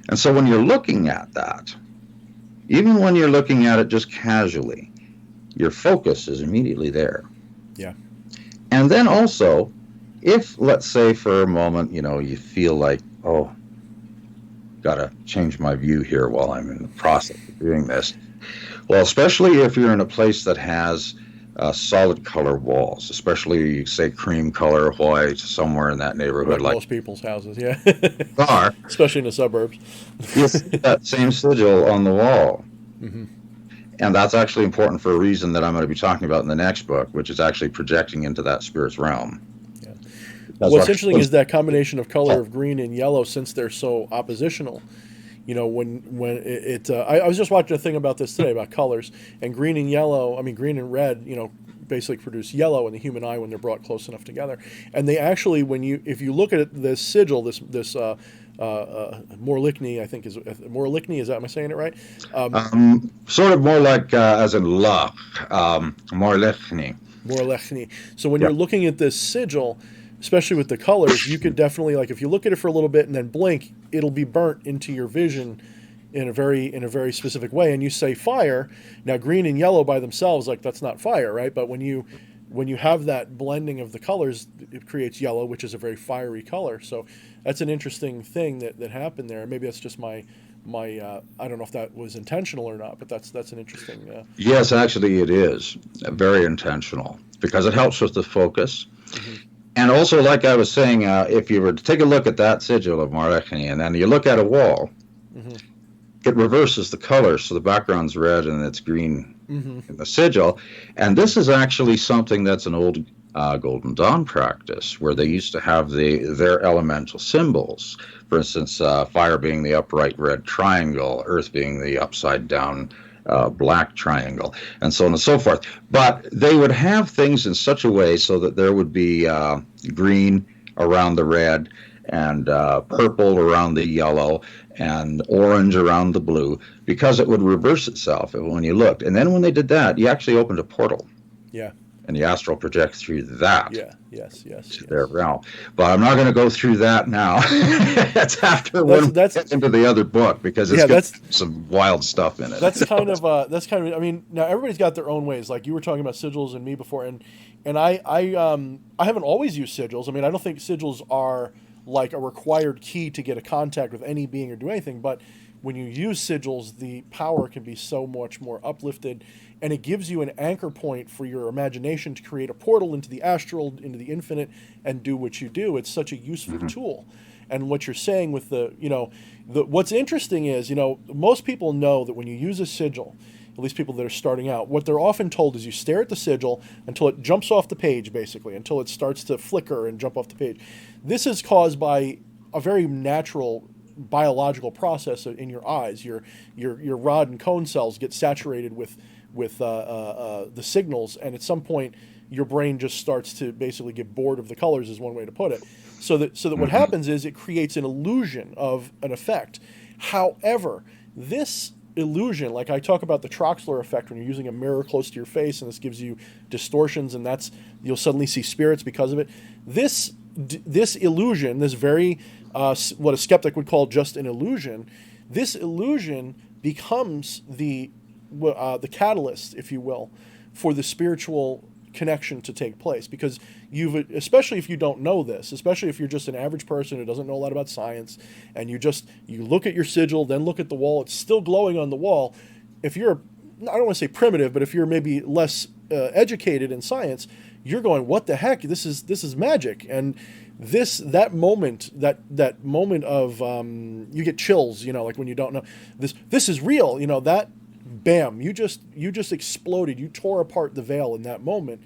B: And so when you're looking at that, even when you're looking at it just casually, your focus is immediately there.
A: Yeah.
B: And then also, if, let's say for a moment, you feel like, oh, gotta change my view here while I'm in the process of doing this. Well, especially if you're in a place that has solid color walls, especially say cream color, white, somewhere in that neighborhood,
A: Like
B: like
A: most people's houses, yeah.
B: are.
A: Especially in the suburbs.
B: You'll see that same sigil on the wall.
A: Hmm.
B: And that's actually important for a reason that I'm going to be talking about in the next book, which is actually projecting into that spirit's realm.
A: Yeah.
B: Because
A: What's
B: what
A: interesting is
B: happens,
A: that combination of color of green and yellow, since they're so oppositional. I was just watching a thing about this today about colors, and green and yellow. I mean, green and red. Basically produce yellow in the human eye when they're brought close enough together. And they actually, if you look at this sigil, this Morlichny, I think is Morlichny. Is that, am I saying it right?
B: sort of more like as in luck, more lechny.
A: Morlichny. So when
B: Yeah.
A: you're looking at this sigil, especially with the colors, you could definitely, like, if you look at it for a little bit and then blink, it'll be burnt into your vision in a very specific way. And you say fire. Now green and yellow by themselves, like, that's not fire, right? But when you have that blending of the colors, it creates yellow, which is a very fiery color. So that's an interesting thing that happened there. Maybe that's just my I don't know if that was intentional or not, but that's an interesting.
B: Yes, actually, it is very intentional because it helps with the focus.
A: Mhm.
B: And also, like I was saying, if you were to take a look at that sigil of Morlichny and then you look at a wall,
A: Mhm.
B: it reverses the color, so the background's red and it's green
A: Mhm.
B: in the sigil. And this is actually something that's an old Golden Dawn practice, where they used to have their elemental symbols. For instance, fire being the upright red triangle, earth being the upside down black triangle, and so on and so forth. But they would have things in such a way so that there would be green around the red, and purple around the yellow, and orange around the blue, because it would reverse itself when you looked. And then when they did that, you actually opened a portal,
A: Yeah.
B: and the astral projects through that
A: Yeah. Yes. Yes.
B: to their
A: Yes.
B: realm. But I'm not going to go through that now. That's after
A: That's
B: when we
A: that's
B: get into the other book, because it's
A: yeah.
B: got
A: That's
B: some wild stuff in it.
A: that's kind of I mean, now everybody's got their own ways. Like you were talking about sigils and me before, and I haven't always used sigils. I mean, I don't think sigils are like a required key to get a contact with any being or do anything. But when you use sigils, the power can be so much more uplifted, and it gives you an anchor point for your imagination to create a portal into the astral, into the infinite, and do what you do. It's such a useful tool. And what you're saying with what's interesting is, most people know that when you use a sigil, at least people that are starting out, what they're often told is you stare at the sigil until it jumps off the page, basically, until it starts to flicker and jump off the page. This is caused by a very natural biological process in your eyes. Your rod and cone cells get saturated with the signals, and at some point your brain just starts to basically get bored of the colors, is one way to put it. So that what happens is it creates an illusion of an effect. However, this illusion, like I talk about the Troxler effect, when you're using a mirror close to your face and this gives you distortions, and you'll suddenly see spirits because of it. This illusion, this very what a skeptic would call just an illusion, this illusion becomes the catalyst, if you will, for the spiritual connection to take place. Because especially if you don't know this, especially if you're just an average person who doesn't know a lot about science, and you look at your sigil, then look at the wall, it's still glowing on the wall. If you're, I don't want to say primitive, but if you're maybe less educated in science, you're going, what the heck? This is magic. And that moment of you get chills, like when you don't know this is real, that bam, you just exploded. You tore apart the veil in that moment.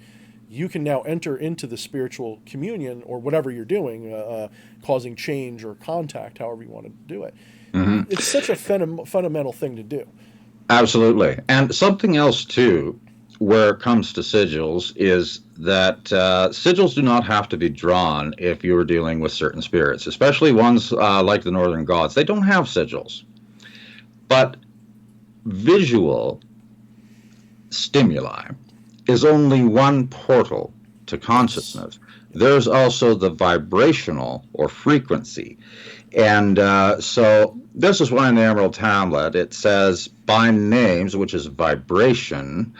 A: You can now enter into the spiritual communion or whatever you're doing, causing change or contact, however you want to do it.
B: Mm-hmm.
A: It's such a fundamental thing to do.
B: Absolutely. And something else, too, where it comes to sigils, is that sigils do not have to be drawn if you're dealing with certain spirits, especially ones like the Northern Gods. They don't have sigils. But visual stimuli is only one portal to consciousness. There's also the vibrational or frequency. And so this is why in the Emerald Tablet it says bind names, which is vibration,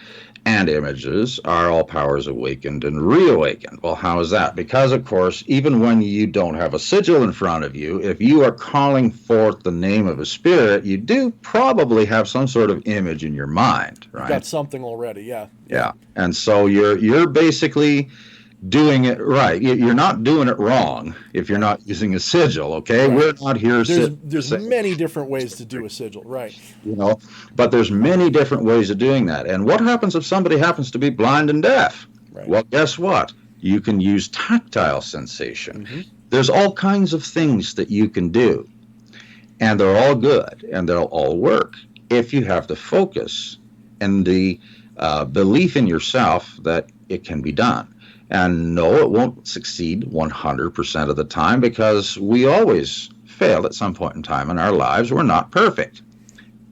B: and images are all powers awakened and reawakened. Well, how is that? Because, of course, even when you don't have a sigil in front of you, if you are calling forth the name of a spirit, you do probably have some sort of image in your mind, right?
A: You've got something already, yeah.
B: Yeah. And so you're basically doing it right. You're not doing it wrong if you're not using a sigil, okay?
A: Right.
B: We're not here
A: There's many different ways to do a sigil, right?
B: you know, but there's many different ways of doing that. And what happens if somebody happens to be blind and deaf?
A: Right.
B: Well, guess what? You can use tactile sensation.
A: Mm-hmm.
B: There's all kinds of things that you can do, and they're all good and they'll all work if you have the focus and the belief in yourself that it can be done. And no, it won't succeed 100% of the time, because we always fail at some point in time in our lives. We're not perfect.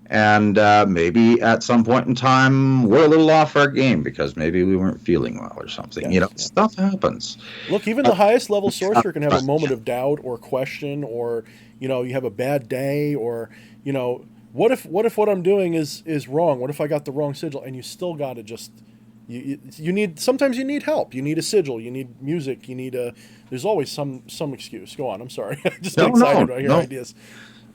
B: And maybe at some point in time, we're a little off our game because maybe we weren't feeling well or something.
A: Yes,
B: Stuff happens.
A: Look, even the highest level sorcerer can have a moment of doubt or question, or, you have a bad day, or, what if what I'm doing is wrong? What if I got the wrong sigil? And you still got to just... sometimes you need help. You need a sigil. You need music. There's always some excuse. Go on. I'm sorry. I just get excited when I hear ideas.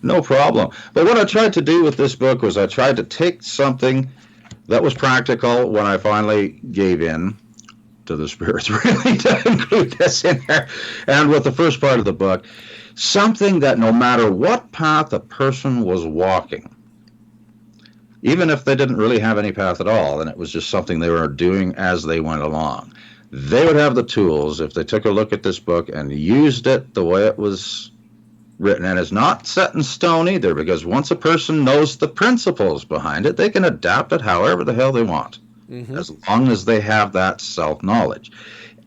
B: No problem. But what I tried to do with this book was I tried to take something that was practical when I finally gave in to the spirits, really, to include this in there. And with the first part of the book, something that no matter what path a person was walking, even if they didn't really have any path at all, and it was just something they were doing as they went along, they would have the tools if they took a look at this book and used it the way it was written. And it's not set in stone either, because once a person knows the principles behind it, they can adapt it however the hell they want, as long as they have that self-knowledge.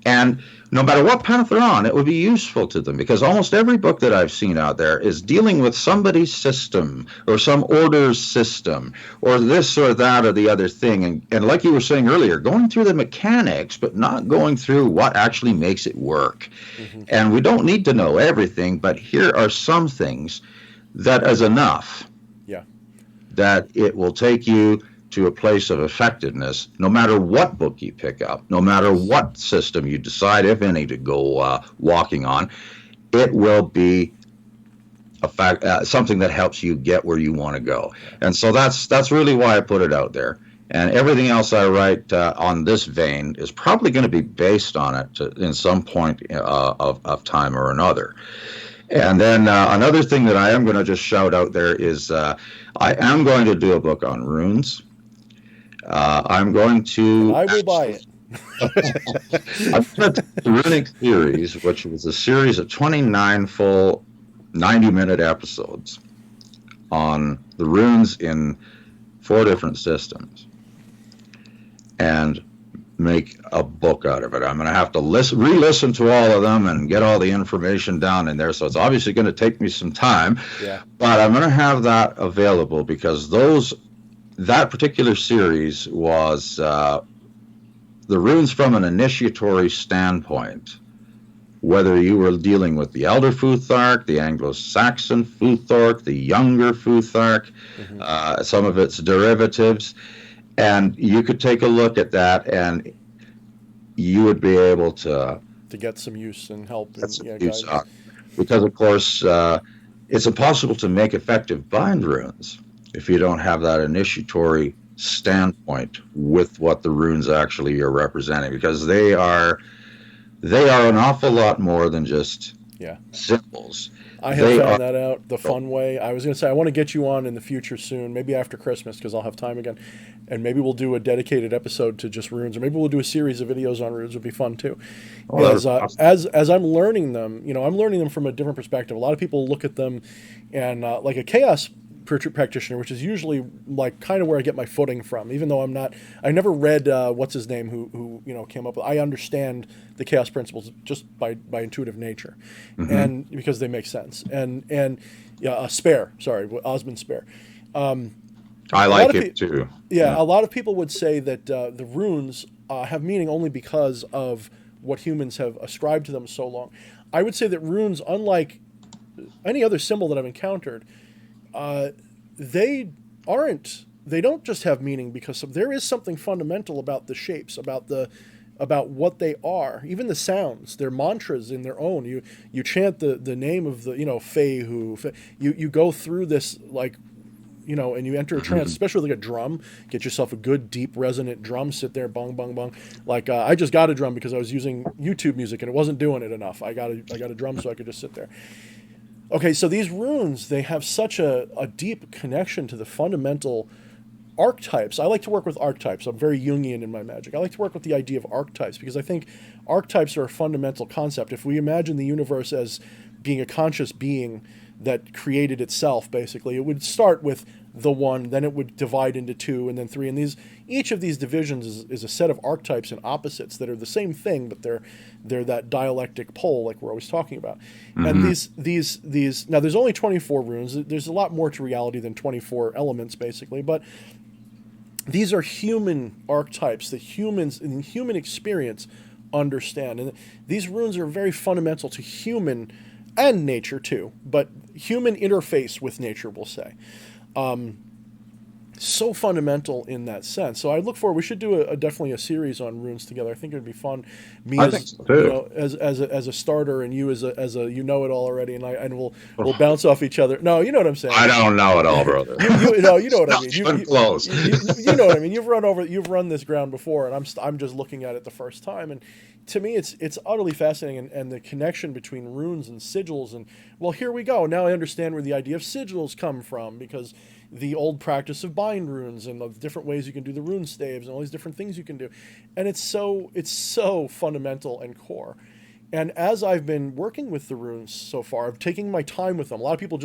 B: And no matter what path they're on, it would be useful to them, because almost every book that I've seen out there is dealing with somebody's system or some order's system or this or that or the other thing. And like you were saying earlier, going through the mechanics, but not going through what actually makes it work. And we don't need to know everything, but here are some things that is enough.
A: Yeah.
B: That it will take you to a place of effectiveness, no matter what book you pick up, no matter what system you decide, if any, to go walking on. It will be something that helps you get where you want to go. And so that's really why I put it out there. And everything else I write on this vein is probably going to be based on it in some point of time or another. And then another thing that I am going to just shout out there is I am going to do a book on runes. I'm going to...
A: I will buy it.
B: I've got the Runic series, which was a series of 29 full 90-minute episodes on the runes in 4 different systems, and make a book out of it. I'm going to have to re-listen to all of them and get all the information down in there, so it's obviously going to take me some time.
A: Yeah.
B: But I'm going to have that available, because that particular series was the runes from an initiatory standpoint, whether you were dealing with the Elder Futhark, the Anglo-Saxon Futhark, the Younger Futhark, some of its derivatives, and you could take a look at that, and you would be able to
A: get some use and help.
B: Because, of course, it's impossible to make effective bind runes if you don't have that initiatory standpoint with what the runes actually are representing, because they are an awful lot more than just symbols.
A: I have found that out the fun way. I was going to say, I want to get you on in the future soon, maybe after Christmas, because I'll have time again. And maybe we'll do a dedicated episode to just runes, or maybe we'll do a series of videos on runes. Would be fun too. Because as I'm learning them, I'm learning them from a different perspective. A lot of people look at them and like a chaos practitioner, which is usually like kind of where I get my footing from, even though I never read what's his name who came up with. I understand the chaos principles just by intuitive nature, and because they make sense. And Osmond Spare.
B: I like it too.
A: Yeah, a lot of people would say that the runes have meaning only because of what humans have ascribed to them so long. I would say that runes, unlike any other symbol that I've encountered, they aren't they don't just have meaning because there is something fundamental about the shapes, about what they are, even the sounds. They're mantras in their own. You chant the name of the, Fehu. You go through this, like, and you enter a trance, especially with like a drum. Get yourself a good, deep, resonant drum. Sit there, bong, bong, bong. Like I just got a drum because I was using YouTube music and it wasn't doing it enough. I got a drum so I could just sit there. Okay, so these runes, they have such a deep connection to the fundamental archetypes. I like to work with archetypes. I'm very Jungian in my magic. I like to work with the idea of archetypes because I think archetypes are a fundamental concept. If we imagine the universe as being a conscious being that created itself, basically, it would start with the one, then it would divide into two, and then three. And each of these divisions is a set of archetypes and opposites that are the same thing, but they're that dialectic pole, like we're always talking about. And these now, there's only 24 runes. There's a lot more to reality than 24 elements, basically, but these are human archetypes that humans in human experience understand. And these runes are very fundamental to human and nature too, but human interface with nature, we'll say. So fundamental in that sense. So I look forward. We should do definitely a series on runes together. I think it would be fun. Me
B: I think so too.
A: As a starter, and you as a it all already, and we'll bounce off each other. No, you know what I'm saying.
B: I don't know it all, brother.
A: You know what I mean.
B: Close.
A: You know what I mean. You've run this ground before, and I'm just looking at it the first time, and to me it's utterly fascinating, and the connection between runes and sigils, and well, here we go. Now I understand where the idea of sigils come from, because the old practice of bind runes and the different ways you can do the rune staves and all these different things you can do. And it's so fundamental and core. And as I've been working with the runes so far, I'm taking my time with them. A lot of people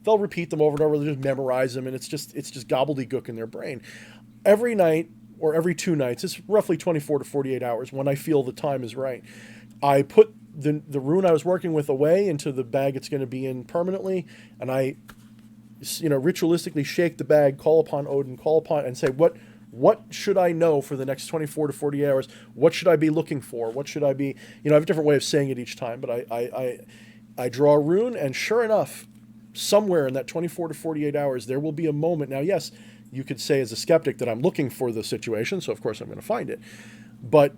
A: they'll repeat them over and over, they just memorize them, and it's just gobbledygook in their brain. Every night or every 2 nights, it's roughly 24 to 48 hours when I feel the time is right, I put the rune I was working with away into the bag it's going to be in permanently, and I ritualistically shake the bag, call upon Odin, and say, what should I know for the next 24 to 48 hours? What should I be looking for? What should I be, I have a different way of saying it each time, but I draw a rune, and sure enough, somewhere in that 24 to 48 hours, there will be a moment. Now, yes, you could say as a skeptic that I'm looking for the situation, so of course I'm going to find it. But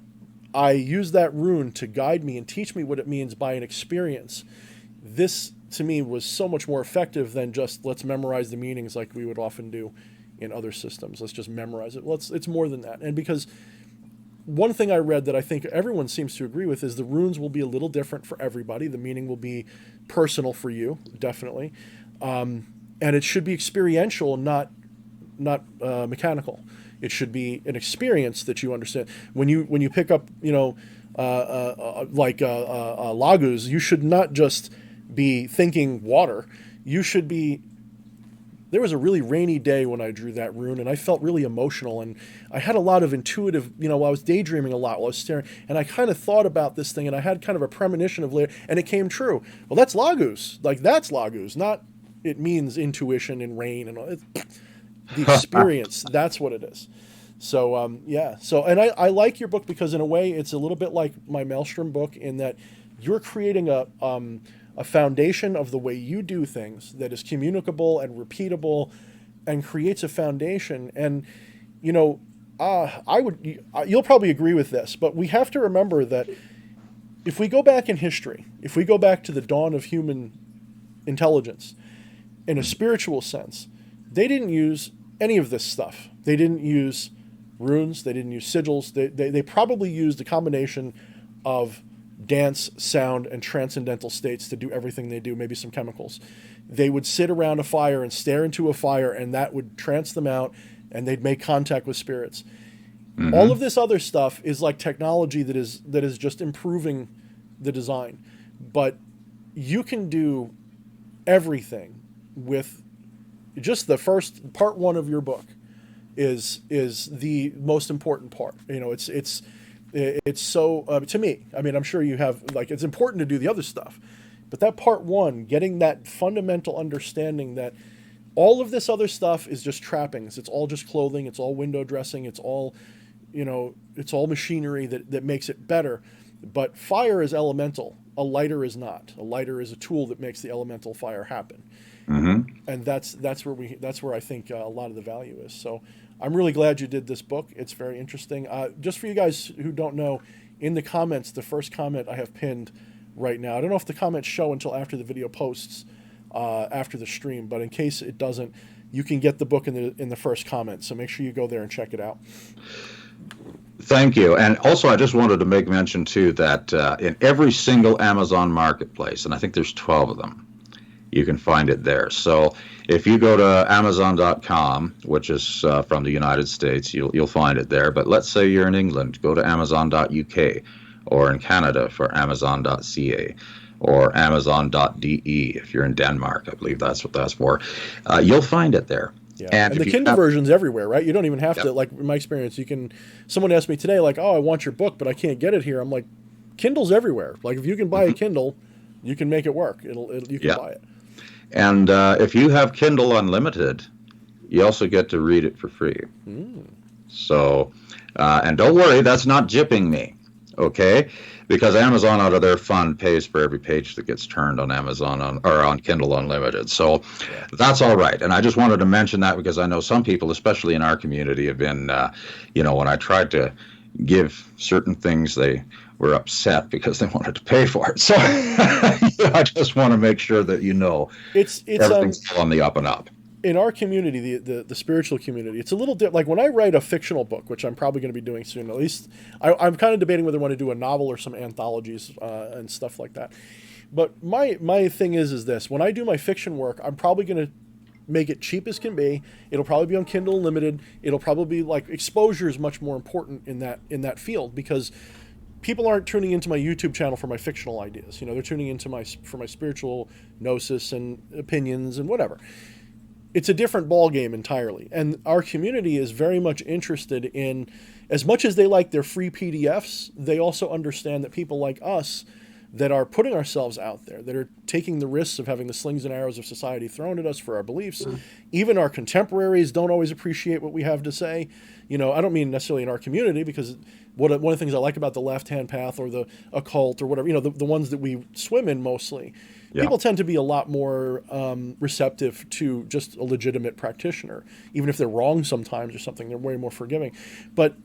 A: I use that rune to guide me and teach me what it means by an experience. This, to me, was so much more effective than just let's memorize the meanings like we would often do in other systems. Let's just memorize it. It's more than that. And because one thing I read that I think everyone seems to agree with is the runes will be a little different for everybody. The meaning will be personal for you, definitely. And it should be experiential, not mechanical. It should be an experience that you understand. When you pick up, Laguz, you should not just be thinking water. You should be. There was a really rainy day when I drew that rune, and I felt really emotional, and I had a lot of intuitive, I was daydreaming a lot while I was staring, and I kind of thought about this thing, and I had kind of a premonition of later, and it came true. Well, that's Laguz. Like, that's Laguz, not it means intuition and rain and all. The experience, that's what it is. So, yeah. So, and I like your book because in a way it's a little bit like my Maelstrom book in that you're creating a foundation of the way you do things that is communicable and repeatable and creates a foundation. And, you'll probably agree with this, but we have to remember that if we go back in history, if we go back to the dawn of human intelligence in a spiritual sense, they didn't use any of this stuff. They didn't use runes. They didn't use sigils. They probably used a combination of dance, sound, and transcendental states to do everything they do, maybe some chemicals. They would sit around a fire and stare into a fire, and that would trance them out, and they'd make contact with spirits. Mm-hmm. All of this other stuff is like technology that is just improving the design. But you can do everything with just the first part one of your book is the most important part. It's so to me. I mean, I'm sure you have it's important to do the other stuff, but that part one, getting that fundamental understanding that all of this other stuff is just trappings. It's all just clothing. It's all window dressing. It's all, it's all machinery that makes it better. But fire is elemental. A lighter is not. A lighter is a tool that makes the elemental fire happen. And that's where I think a lot of the value is. So I'm really glad you did this book. It's very interesting. Just for you guys who don't know, in the comments, the first comment I have pinned right now. I don't know if the comments show until after the video posts after the stream, but in case it doesn't, you can get the book in the first comment. So make sure you go there and check it out.
B: Thank you. And also, I just wanted to make mention, too, that in every single Amazon marketplace, and I think there's 12 of them, you can find it there. So if you go to Amazon.com, which is from the United States, you'll find it there. But let's say you're in England, go to Amazon.uk, or in Canada for Amazon.ca, or Amazon.de if you're in Denmark. I believe that's what that's for. You'll find it there.
A: Yeah. And the Kindle version's everywhere, right? You don't even have to, like in my experience, someone asked me today, like, oh, I want your book, but I can't get it here. I'm like, Kindle's everywhere. Like, if you can buy a Kindle, you can make it work. You can buy it.
B: And if you have Kindle Unlimited, you also get to read it for free. So, and don't worry, that's not gypping me, okay? Because Amazon, out of their fund, pays for every page that gets turned on Amazon or on Kindle Unlimited. So that's all right. And I just wanted to mention that because I know some people, especially in our community, have been, when I tried to give certain things, they were upset because they wanted to pay for it. So I just want to make sure that it's everything's on the up and up.
A: In our community, the spiritual community, it's a little like when I write a fictional book, which I'm probably going to be doing soon. At least I'm kind of debating whether I want to do a novel or some anthologies and stuff like that. But my thing is this: when I do my fiction work, I'm probably going to make it cheap as can be. It'll probably be on Kindle Unlimited. It'll probably be like exposure is much more important in that field because people aren't tuning into my YouTube channel for my fictional ideas. They're tuning into for my spiritual gnosis and opinions and whatever. It's a different ball game entirely. And our community is very much interested in, as much as they like their free PDFs, they also understand that people like us that are putting ourselves out there, that are taking the risks of having the slings and arrows of society thrown at us for our beliefs. Even our contemporaries don't always appreciate what we have to say. I don't mean necessarily in our community, because one of the things I like about the left-hand path or the occult or whatever, the ones that we swim in mostly, people tend to be a lot more receptive to just a legitimate practitioner. Even if they're wrong sometimes or something, they're way more forgiving. But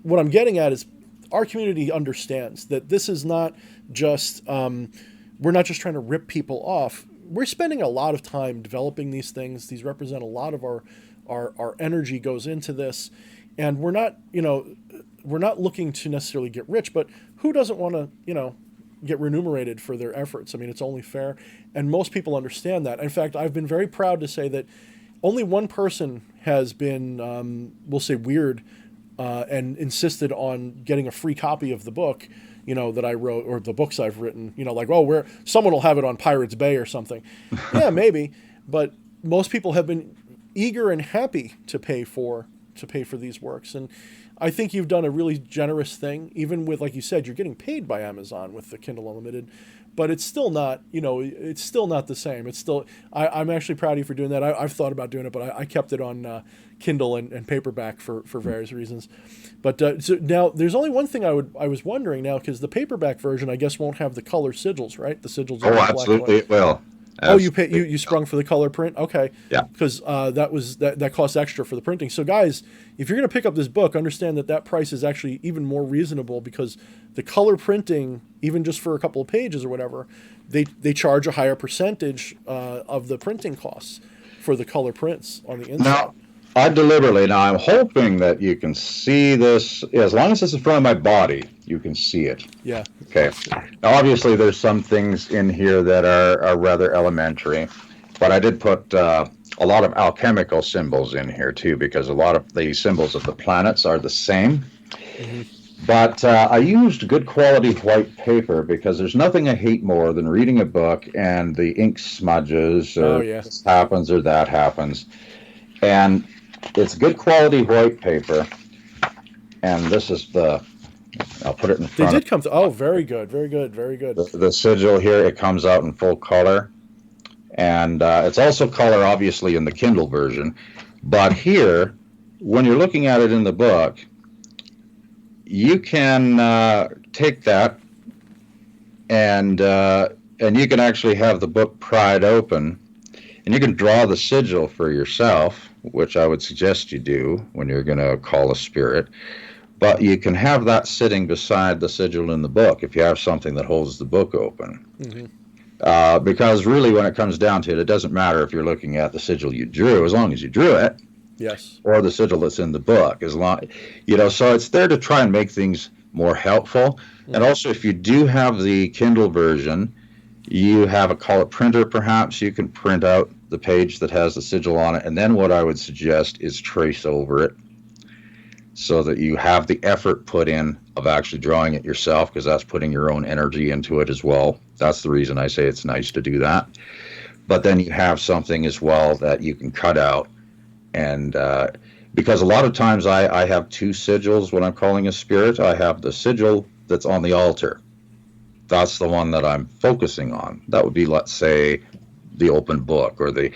A: what I'm getting at is our community understands that this is not just, we're not just trying to rip people off. We're spending a lot of time developing these things. These represent a lot of our energy goes into this. And we're not looking to necessarily get rich, but who doesn't want to, get remunerated for their efforts? I mean, it's only fair. And most people understand that. In fact, I've been very proud to say that only one person has been, we'll say, weird and insisted on getting a free copy of the book, that I wrote, or the books I've written, like, oh, someone will have it on Pirates Bay or something. Yeah, maybe. But most people have been eager and happy to pay for these works. And I think you've done a really generous thing, even with, like you said, you're getting paid by Amazon with the Kindle Unlimited, but it's still not, it's still not the same. It's still, I'm actually proud of you for doing that. I've thought about doing it, but I kept it on Kindle and paperback for various reasons. But so now there's only one thing I was wondering now, because the paperback version, I guess, won't have the color sigils, right? The sigils.
B: Oh, absolutely, it will.
A: Oh, you sprung for the color print? Okay.
B: Yeah.
A: Because that costs extra for the printing. So guys, if you're going to pick up this book, understand that price is actually even more reasonable, because the color printing, even just for a couple of pages or whatever, they charge a higher percentage of the printing costs for the color prints on the inside.
B: Now I'm hoping that you can see this. As long as it's in front of my body, you can see it.
A: Yeah.
B: Okay. Now, obviously, there's some things in here that are rather elementary, but I did put a lot of alchemical symbols in here too, because a lot of the symbols of the planets are the same. Mm-hmm. But I used good quality white paper, because there's nothing I hate more than reading a book and the ink smudges, or this happens or that happens. And it's good quality white paper, and this is I'll put it in front.
A: They did come through. Oh, very good, very good, very good.
B: The sigil here, it comes out in full color, and it's also color, obviously, in the Kindle version. But here, when you're looking at it in the book, you can take that, and you can actually have the book pried open, And you can draw the sigil for yourself, which I would suggest you do when you're going to call a spirit. But you can have that sitting beside the sigil in the book if you have something that holds the book open. Because really, when it comes down to it, it doesn't matter if you're looking at the sigil you drew, as long as you drew it.
A: Yes.
B: Or the sigil that's in the book, as long, so it's there to try and make things more helpful. And also, if you do have the Kindle version, you have call it printer, perhaps you can print out the page that has the sigil on it. And then what I would suggest is trace over it so that you have the effort put in of actually drawing it yourself, because that's putting your own energy into it as well. That's the reason I say it's nice to do that. But then you have something as well that you can cut out. And because a lot of times I have two sigils when I'm calling a spirit. I have the sigil that's on the altar. That's the one that I'm focusing on. That would be, let's say, the open book, or the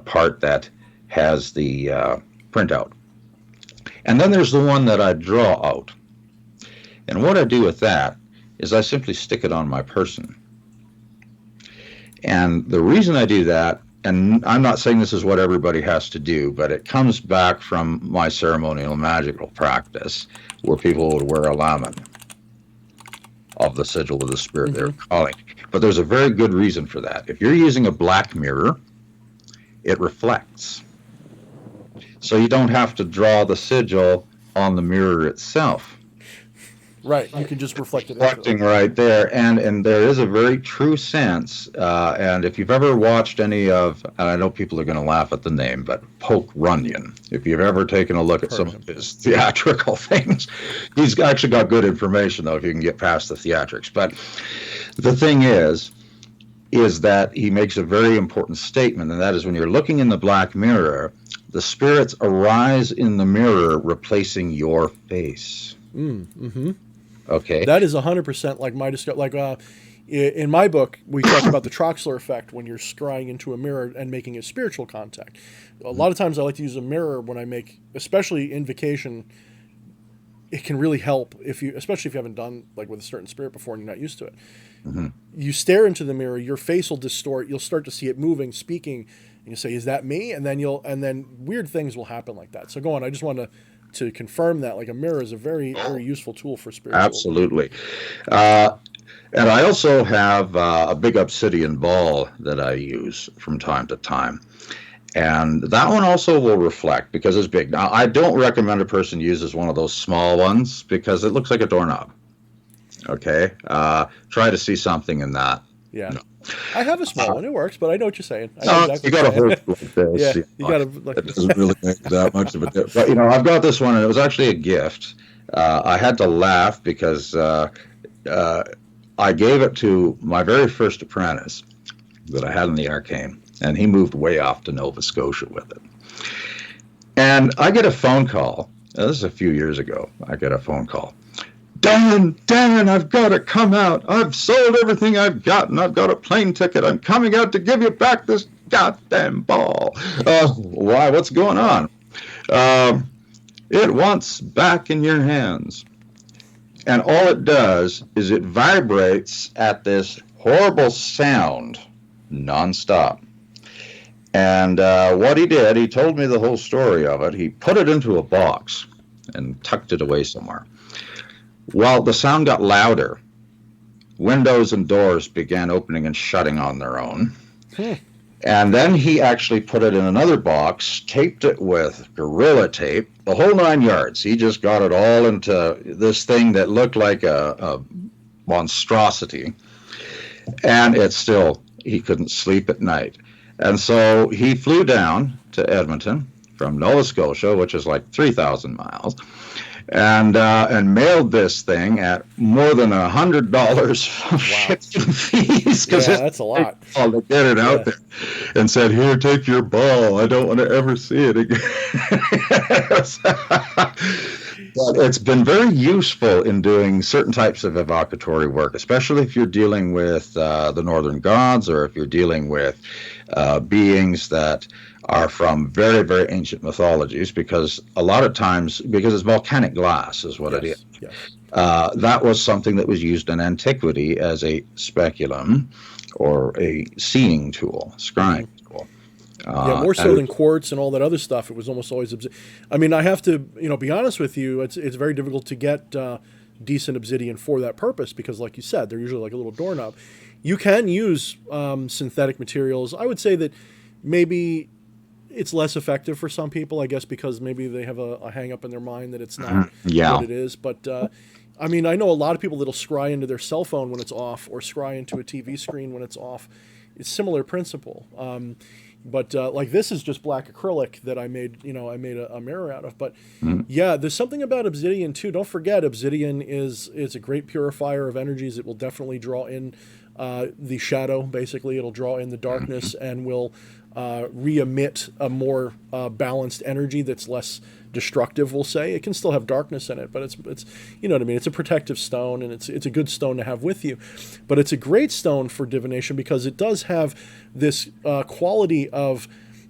B: part that has the printout. And then there's the one that I draw out. And what I do with that is I simply stick it on my person. And the reason I do that, and I'm not saying this is what everybody has to do, but it comes back from my ceremonial magical practice, where people would wear a lamen of the sigil of the spirit they're calling. But there's a very good reason for that. If you're using a black mirror, it reflects. So you don't have to draw the sigil on the mirror itself.
A: Right, you can just reflect it.
B: Reflecting right there, and there is a very true sense, and if you've ever watched any of, and I know people are going to laugh at the name, but Poke Runyon, if you've ever taken a look at some of his theatrical things, he's actually got good information, though, if you can get past the theatrics. But the thing is that he makes a very important statement, and that is when you're looking in the black mirror, the spirits arise in the mirror, replacing your face. Okay.
A: That is 100% like my discovery. Like in my book, we talk about the Troxler effect when you're scrying into a mirror and making a spiritual contact. A lot of times I like to use a mirror when I make, especially invocation. It can really help especially if you haven't done like with a certain spirit before and you're not used to it. You stare into the mirror, your face will distort. You'll start to see it moving, speaking, and you say, "Is that me?" And then weird things will happen like that. So go on. I just want to confirm that, like, a mirror is a very, very useful tool for spiritual.
B: Absolutely. And I also have a big obsidian ball that I use from time to time. And that one also will reflect because it's big. Now, I don't recommend a person uses one of those small ones because it looks like a doorknob. Okay? Try to see something in that.
A: Yeah. No. I have a small one. It works, but I know what you're saying.
B: You got to hold it like this.
A: Yeah, you got to.
B: It doesn't really make that much of a difference. But, I've got this one, and it was actually a gift. I had to laugh because I gave it to my very first apprentice that I had in the arcane, and he moved way off to Nova Scotia with it. And I get a phone call. This is a few years ago. I get a phone call. Dan, I've got to come out. I've sold everything I've got, and I've got a plane ticket. I'm coming out to give you back this goddamn ball. Why? What's going on? It wants back in your hands. And all it does is it vibrates at this horrible sound nonstop. And what he did, he told me the whole story of it. He put it into a box and tucked it away somewhere. Well, the sound got louder. Windows and doors began opening and shutting on their own. And then he actually put it in another box, taped it with Gorilla Tape, the whole 9 yards. He just got it all into this thing that looked like a monstrosity. And he couldn't sleep at night. And so he flew down to Edmonton from Nova Scotia, which is like 3,000 miles. And mailed this thing at more than $100 shipping fees.
A: Yeah, that's a lot.
B: To get it out there, and said, "Here, take your ball. I don't want to ever see it again." But it's been very useful in doing certain types of evocatory work, especially if you're dealing with the northern gods, or if you're dealing with beings that are from very, very ancient mythologies, because a lot of times, because it's volcanic glass is what it is.
A: Yes.
B: That was something that was used in antiquity as a speculum, or a seeing tool, scrying tool.
A: Yeah, more so than quartz and all that other stuff. It was almost always. I mean, I have to, be honest with you. It's very difficult to get decent obsidian for that purpose because, like you said, they're usually like a little doorknob. You can use synthetic materials. I would say that maybe it's less effective for some people, I guess, because maybe they have a hang up in their mind that it's not what it is. But I mean, I know a lot of people that'll scry into their cell phone when it's off or scry into a TV screen when it's off. It's similar principle. But like this is just black acrylic that I made, I made a mirror out of. But yeah, there's something about obsidian too. Don't forget, obsidian is a great purifier of energies. It will definitely draw in the shadow. Basically, it'll draw in the darkness and will re-emit a more balanced energy that's less destructive. We'll say it can still have darkness in it, but it's you know what I mean. It's a protective stone, and it's a good stone to have with you. But it's a great stone for divination because it does have this quality of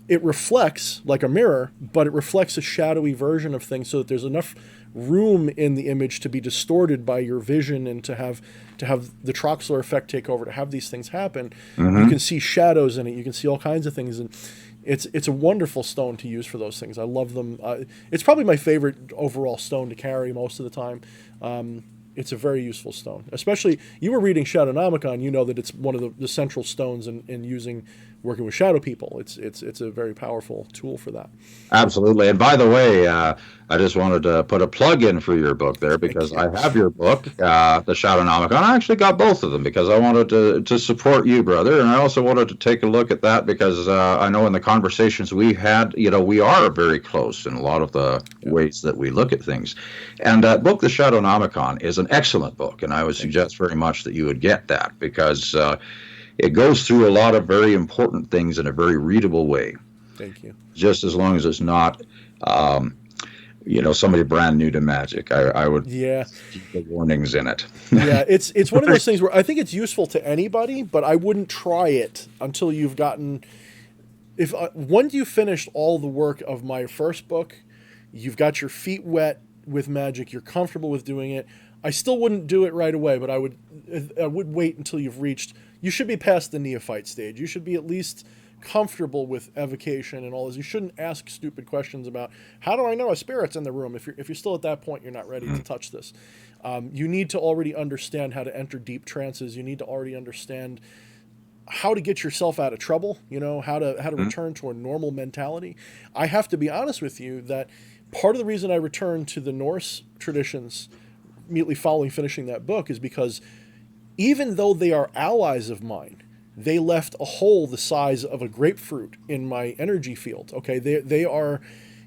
A: it reflects like a mirror, but it reflects a shadowy version of things, so that there's enough room in the image to be distorted by your vision and to have the Troxler effect take over, to have these things happen. You can see shadows in it. You can see all kinds of things, and it's a wonderful stone to use for those things. I love them. It's probably my favorite overall stone to carry most of the time. It's a very useful stone. Especially, you were reading Shadownomicon, you know that it's one of the central stones in working with shadow people. It's a very powerful tool for that.
B: Absolutely. And by the way, I just wanted to put a plug in for your book there because I have your book, the Shadownomicon. I actually got both of them because I wanted to support you, brother. And I also wanted to take a look at that because I know in the conversations we had, we are very close in a lot of the ways that we look at things. And that book, the Shadownomicon, is an excellent book. And I would suggest very much that you would get that because it goes through a lot of very important things in a very readable way.
A: Thank you.
B: Just as long as it's not, somebody brand new to magic, I would keep the warnings in it.
A: Yeah, it's one of those things where I think it's useful to anybody, but I wouldn't try it until you've gotten. Once you've finished all the work of my first book, you've got your feet wet with magic, you're comfortable with doing it. I still wouldn't do it right away, but I would wait until you've reached. You should be past the neophyte stage. You should be at least comfortable with evocation and all this. You shouldn't ask stupid questions about how do I know a spirit's in the room. If you're still at that point, you're not ready to touch this. You need to already understand how to enter deep trances. You need to already understand how to get yourself out of trouble. How to return to a normal mentality. I have to be honest with you that part of the reason I returned to the Norse traditions immediately following finishing that book is because even though they are allies of mine, they left a hole the size of a grapefruit in my energy field. Okay, they are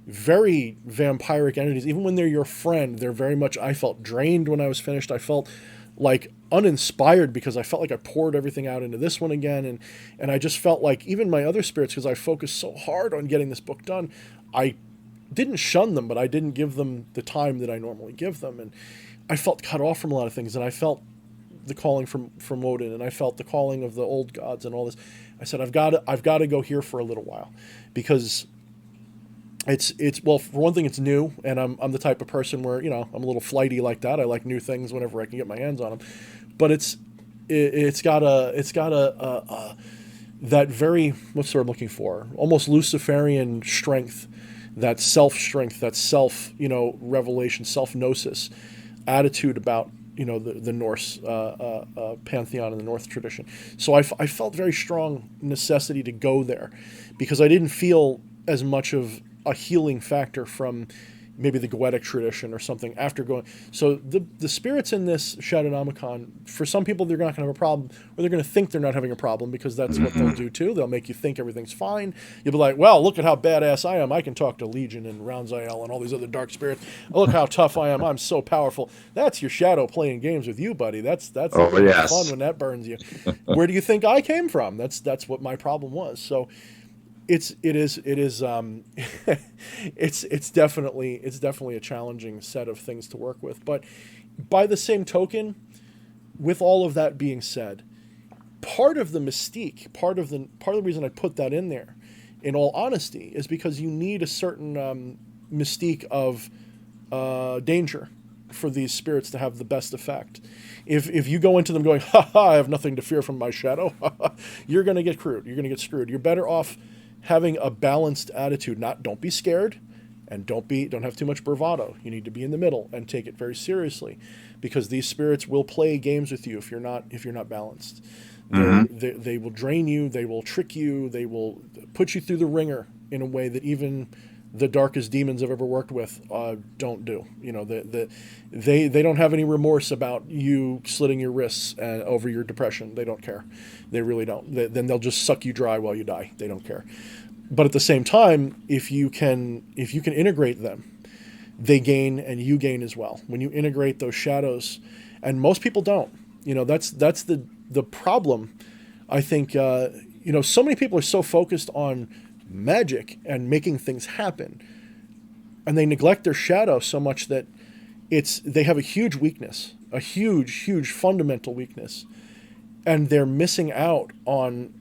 A: very vampiric entities. Even when they're your friend, they're very much. I felt drained when I was finished. I felt like uninspired because I felt like I poured everything out into this one again, and I just felt like even my other spirits, because I focused so hard on getting this book done, I didn't shun them, but I didn't give them the time that I normally give them, and I felt cut off from a lot of things, and I felt the calling from Odin, and I felt the calling of the old gods and all this. I said, I've got to go here for a little while because it's well, for one thing, it's new, and I'm the type of person where I'm a little flighty like that. I like new things whenever I can get my hands on them, but it's got a that very, what's the word I'm looking for? Almost Luciferian strength, that self strength, that self revelation, self gnosis attitude about the Norse pantheon and the Norse tradition. So I felt very strong necessity to go there because I didn't feel as much of a healing factor from maybe the Goetic tradition or something after going. So the spirits in this Shadownomicon, for some people, they're not going to have a problem, or they're going to think they're not having a problem because that's what they'll do too. They'll make you think everything's fine. You'll be like, well, look at how badass I am. I can talk to Legion and Roundzael and all these other dark spirits. Look how tough I am. I'm so powerful. That's your shadow playing games with you, buddy. That's fun when that burns you. Where do you think I came from? That's what my problem was. So it's definitely a challenging set of things to work with. But by the same token, with all of that being said, part of the mystique, part of the reason I put that in there, in all honesty, is because you need a certain mystique of danger. for these spirits to have the best effect. If you go into them going, ha ha, I have nothing to fear from my shadow, you're going to get screwed. You're going to get screwed. You're better off having a balanced attitude. Don't be scared, and don't have too much bravado. You need to be in the middle and take it very seriously, because these spirits will play games with you if you're not balanced. They will drain you. They will trick you. They will put you through the ringer in a way that even the darkest demons I've ever worked with don't do. They don't have any remorse about you slitting your wrists over your depression. They don't care. They really don't. Then they'll just suck you dry while you die. They don't care. But at the same time, if you can integrate them, they gain and you gain as well. When you integrate those shadows, and most people don't. That's the problem. I think so many people are so focused on magic and making things happen, and they neglect their shadow so much that they have a huge weakness, a huge fundamental weakness, and they're missing out on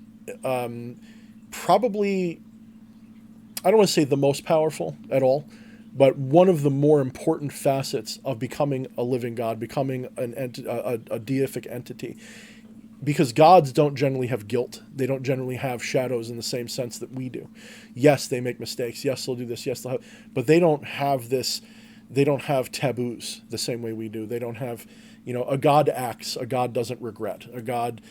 A: probably, I don't want to say the most powerful at all, but one of the more important facets of becoming a living God, becoming a deific entity. Because gods don't generally have guilt. They don't generally have shadows in the same sense that we do. Yes, they make mistakes. Yes, they'll do this. Yes, they'll have, but they don't have this. They don't have taboos the same way we do. They don't have, a god acts. A god doesn't regret. A god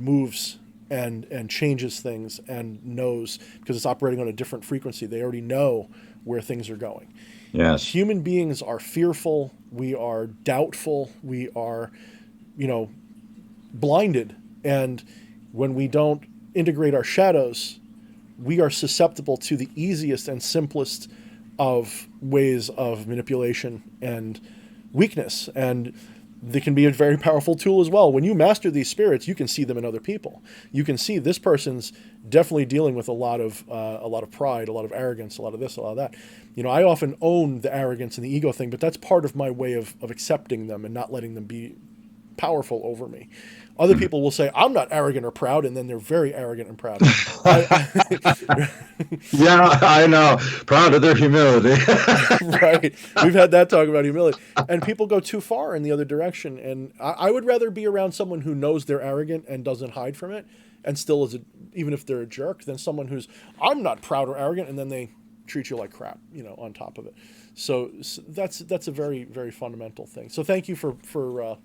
A: moves and changes things and knows, because it's operating on a different frequency. They already know where things are going.
B: Yes.
A: Human beings are fearful. We are doubtful. We are, blinded, and when we don't integrate our shadows, we are susceptible to the easiest and simplest of ways of manipulation and weakness, and they can be a very powerful tool as well. When you master these spirits, you can see them in other people. You can see this person's definitely dealing with a lot of pride, a lot of arrogance, a lot of this, a lot of that. I often own the arrogance and the ego thing, but that's part of my way of accepting them and not letting them be powerful over me. Other people will say, I'm not arrogant or proud, and then they're very arrogant and proud.
B: Yeah, I know. Proud of their humility.
A: Right. We've had that talk about humility. And people go too far in the other direction. And I would rather be around someone who knows they're arrogant and doesn't hide from it, and still is, even if they're a jerk, than someone who's, I'm not proud or arrogant, and then they treat you like crap, on top of it. So that's a very, very fundamental thing. So thank you for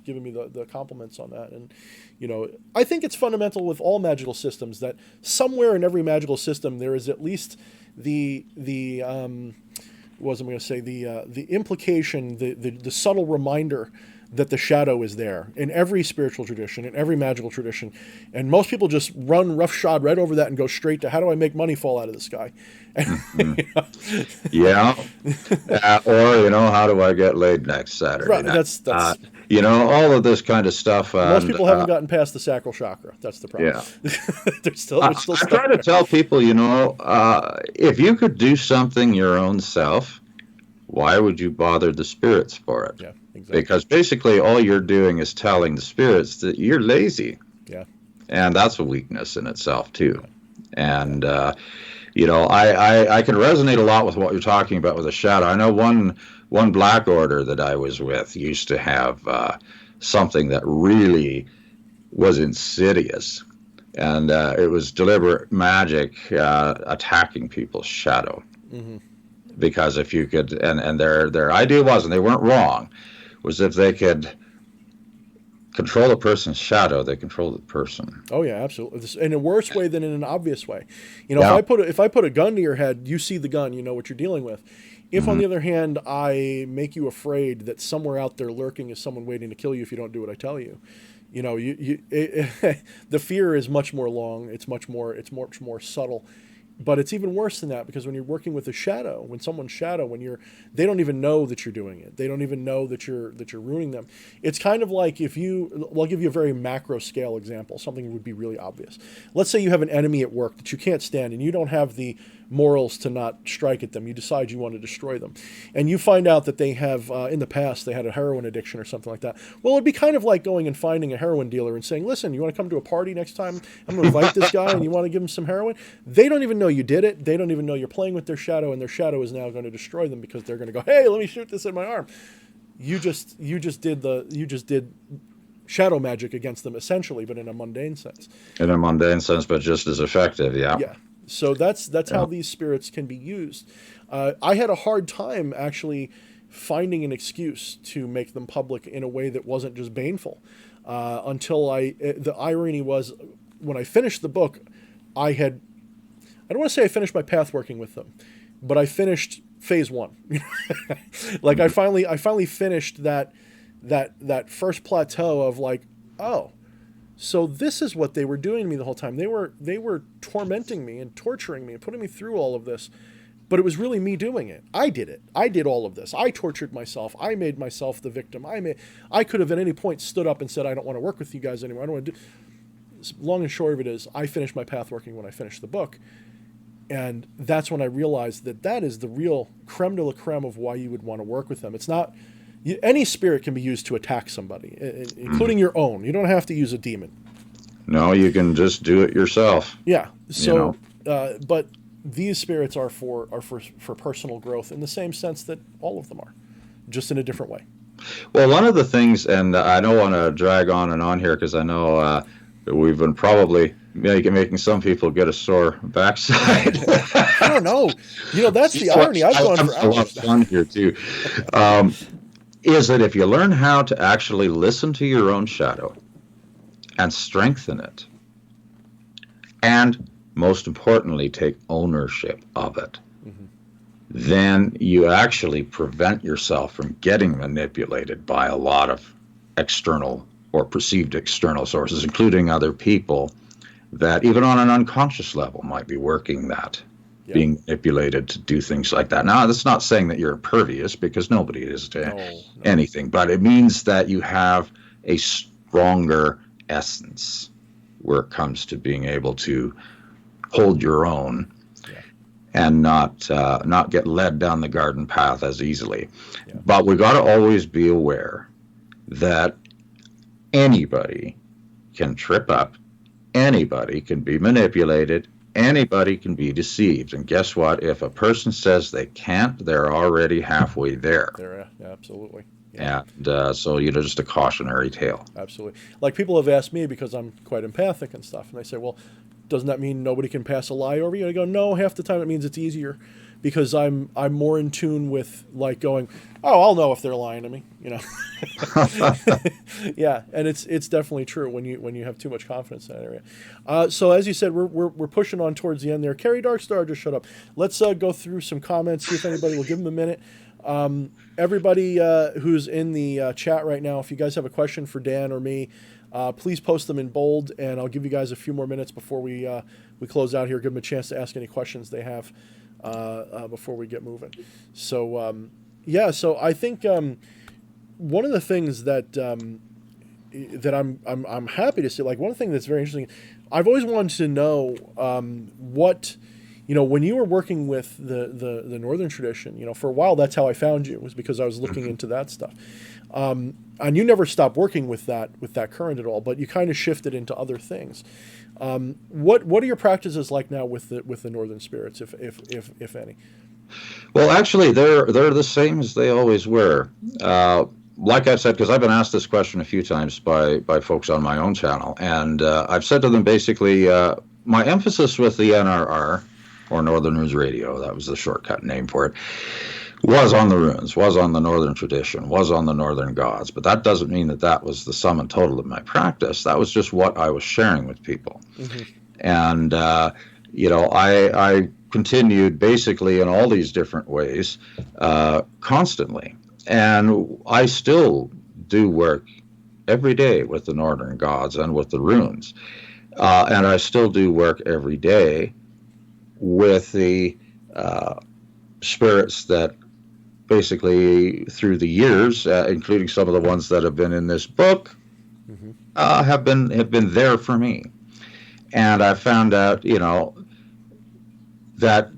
A: giving me the compliments on that. And, I think it's fundamental with all magical systems that somewhere in every magical system there is at least the implication, the subtle reminder that the shadow is there in every spiritual tradition, in every magical tradition. And most people just run roughshod right over that and go straight to, how do I make money fall out of the sky?
B: Yeah. Or, how do I get laid next Saturday?
A: Right. That's
B: all of this kind of stuff.
A: Most people haven't gotten past the sacral chakra. That's the problem.
B: Yeah.
A: they're still
B: I
A: stuck
B: try to tell people, if you could do something your own self, why would you bother the spirits for it?
A: Yeah, exactly.
B: Because basically all you're doing is telling the spirits that you're lazy.
A: Yeah.
B: And that's a weakness in itself, too. Yeah. And, I can resonate a lot with what you're talking about with the shadow. I know one Black Order that I was with used to have something that really was insidious. And it was deliberate magic attacking people's shadow. Mm-hmm. Because if you could, and their idea was, and they weren't wrong, was if they could control a person's shadow, they control the person.
A: Oh yeah, absolutely. In a worse way than in an obvious way.
B: Yeah.
A: If I put a gun to your head, you see the gun, you know what you're dealing with. If on the other hand, I make you afraid that somewhere out there lurking is someone waiting to kill you if you don't do what I tell you, the fear is much more long. It's much more subtle. But it's even worse than that, because when you're working with a shadow, when someone's shadow, they don't even know that you're doing it. They don't even know that you're ruining them. It's kind of like I'll give you a very macro scale example, something that would be really obvious. Let's say you have an enemy at work that you can't stand, and you don't have the morals to not strike at them. You decide you want to destroy them. And you find out that they have, in the past, they had a heroin addiction or something like that. Well, it'd be kind of like going and finding a heroin dealer and saying, listen, you want to come to a party next time? I'm going to invite this guy and you want to give him some heroin? They don't even know you did it. They don't even know you're playing with their shadow, and their shadow is now going to destroy them because they're going to go, hey, let me shoot this in my arm. You just did shadow magic against them essentially, but in a mundane sense.
B: In a mundane sense, but just as effective. Yeah.
A: Yeah. So that's how these spirits can be used. I had a hard time actually finding an excuse to make them public in a way that wasn't just baneful. Until the irony was, when I finished the book, I don't want to say I finished my path working with them, but I finished phase 1. Like I finally finished that first plateau of like, oh, so this is what they were doing to me the whole time. They were tormenting me and torturing me and putting me through all of this, but it was really me doing it. I did it. I did all of this. I tortured myself. I made myself the victim. I could have at any point stood up and said, I don't want to work with you guys anymore. I don't want to do. Long and short of it is, I finished my path working when I finished the book. And that's when I realized that is the real creme de la creme of why you would want to work with them. It's not, any spirit can be used to attack somebody, including your own. You don't have to use a demon.
B: No, you can just do it yourself.
A: Yeah. So, but these spirits are for personal growth in the same sense that all of them are, just in a different way.
B: Well, one of the things, and I don't want to drag on and on here because I know we've been probably making some people get a sore backside.
A: I don't know. That's the irony. I've gone for hours.
B: Fun here too. Is that if you learn how to actually listen to your own shadow and strengthen it, and most importantly, take ownership of it, then you actually prevent yourself from getting manipulated by a lot of external or perceived external sources, including other people that even on an unconscious level might be working that, being manipulated to do things like that. Now, that's not saying that you're impervious, because nobody is to anything, but it means that you have a stronger essence where it comes to being able to hold your own and not get led down the garden path as easily. Yeah. But we got to always be aware that anybody can trip up, anybody can be manipulated, anybody can be deceived. And guess what? If a person says they can't, they're already halfway there.
A: Absolutely. Yeah.
B: And so, just a cautionary tale.
A: Absolutely. Like, people have asked me, because I'm quite empathic and stuff, and they say, well, doesn't that mean nobody can pass a lie over you? And I go, no, half the time it means it's easier, because I'm more in tune with, like, going, oh, I'll know if they're lying to me, Yeah, and it's definitely true when you have too much confidence in that area. So as you said, we're pushing on towards the end there. Carrie Darkstar, just shut up. Let's go through some comments, see if anybody will give them a minute. Everybody who's in the chat right now, if you guys have a question for Dan or me, please post them in bold, and I'll give you guys a few more minutes before we close out here. Give them a chance to ask any questions they have before we get moving. So so I think one of the things that I'm happy to see, like, one of the things that's very interesting, I've always wanted to know what, when you were working with the Northern tradition, for a while that's how I found you, was because I was looking into that stuff. And you never stopped working with that current at all, but you kind of shifted into other things. What are your practices like now with the Northern spirits, if any?
B: Well, actually, they're the same as they always were. Like I said, because I've been asked this question a few times by folks on my own channel, and I've said to them basically, my emphasis with the NRR, or Northern Runes Radio, that was the shortcut name for it, was on the runes, was on the Northern tradition, was on the Northern gods. But that doesn't mean that was the sum and total of my practice. That was just what I was sharing with people. Mm-hmm. And, I continued basically in all these different ways constantly. And I still do work every day with the Northern gods and with the runes. And I still do work every day with the spirits that basically through the years, including some of the ones that have been in this book, mm-hmm. have been there for me. And I found out, that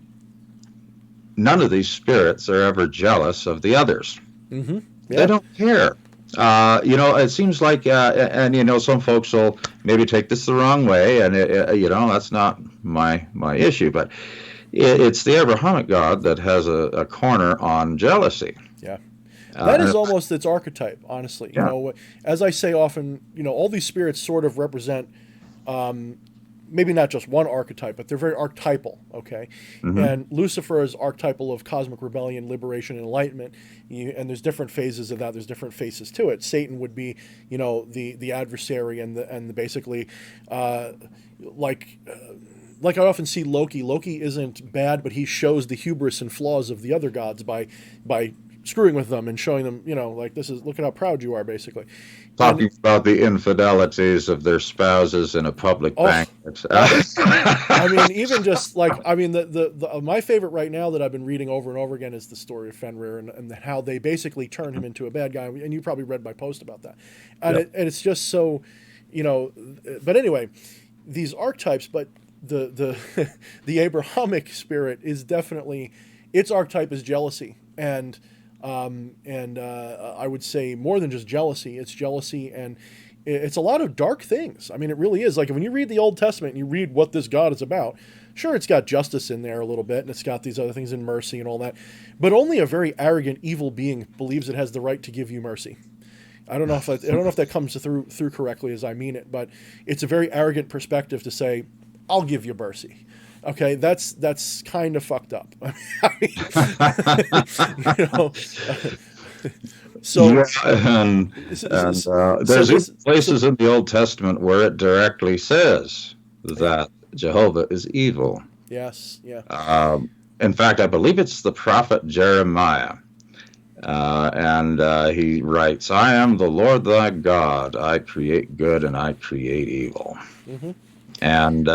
B: none of these spirits are ever jealous of the others. Mm-hmm. Yeah. They don't care. It seems like, and some folks will maybe take this the wrong way, and that's not my issue, but it's the Abrahamic God that has a corner on jealousy.
A: Yeah, That is almost its archetype, honestly. You
B: Yeah.
A: know, as I say often, you know, all these spirits sort of represent maybe not just one archetype, but they're very archetypal, okay?
B: Hmm.
A: And Lucifer is archetypal of cosmic rebellion, liberation, and enlightenment. And there's different phases of that. There's different faces to it. Satan would be, you know, the adversary and the basically like. Like I often see Loki. Loki isn't bad, but he shows the hubris and flaws of the other gods by screwing with them and showing them, you know, like this is look at how proud you are, basically. And
B: Talking about the infidelities of their spouses in a public
A: oh,
B: banquet.
A: I mean, even just like I mean, the my favorite right now that I've been reading over and over again is the story of Fenrir and how they basically turn him into a bad guy. And you probably read my post about that, and
B: Yep.
A: and it's just so, you know. But anyway, these archetypes, but the the Abrahamic spirit is definitely its archetype is jealousy and I would say more than just jealousy. It's jealousy and it's a lot of dark things. I mean, it really is. Like when you read the Old Testament and you read what this God is about, sure, it's got justice in there a little bit and it's got these other things in mercy and all that, but only a very arrogant, evil being believes it has the right to give you mercy. I don't know if that comes through correctly as I mean it, but it's a very arrogant perspective to say, "I'll give you mercy." Okay, that's kind of fucked up. I mean, you know, so
B: Yeah, and there's even places in the Old Testament where it directly says that Jehovah is evil.
A: yes, yeah,
B: In fact, I believe it's the prophet Jeremiah. And he writes, I am the Lord thy God. I create good and I create evil.
A: hmm
B: And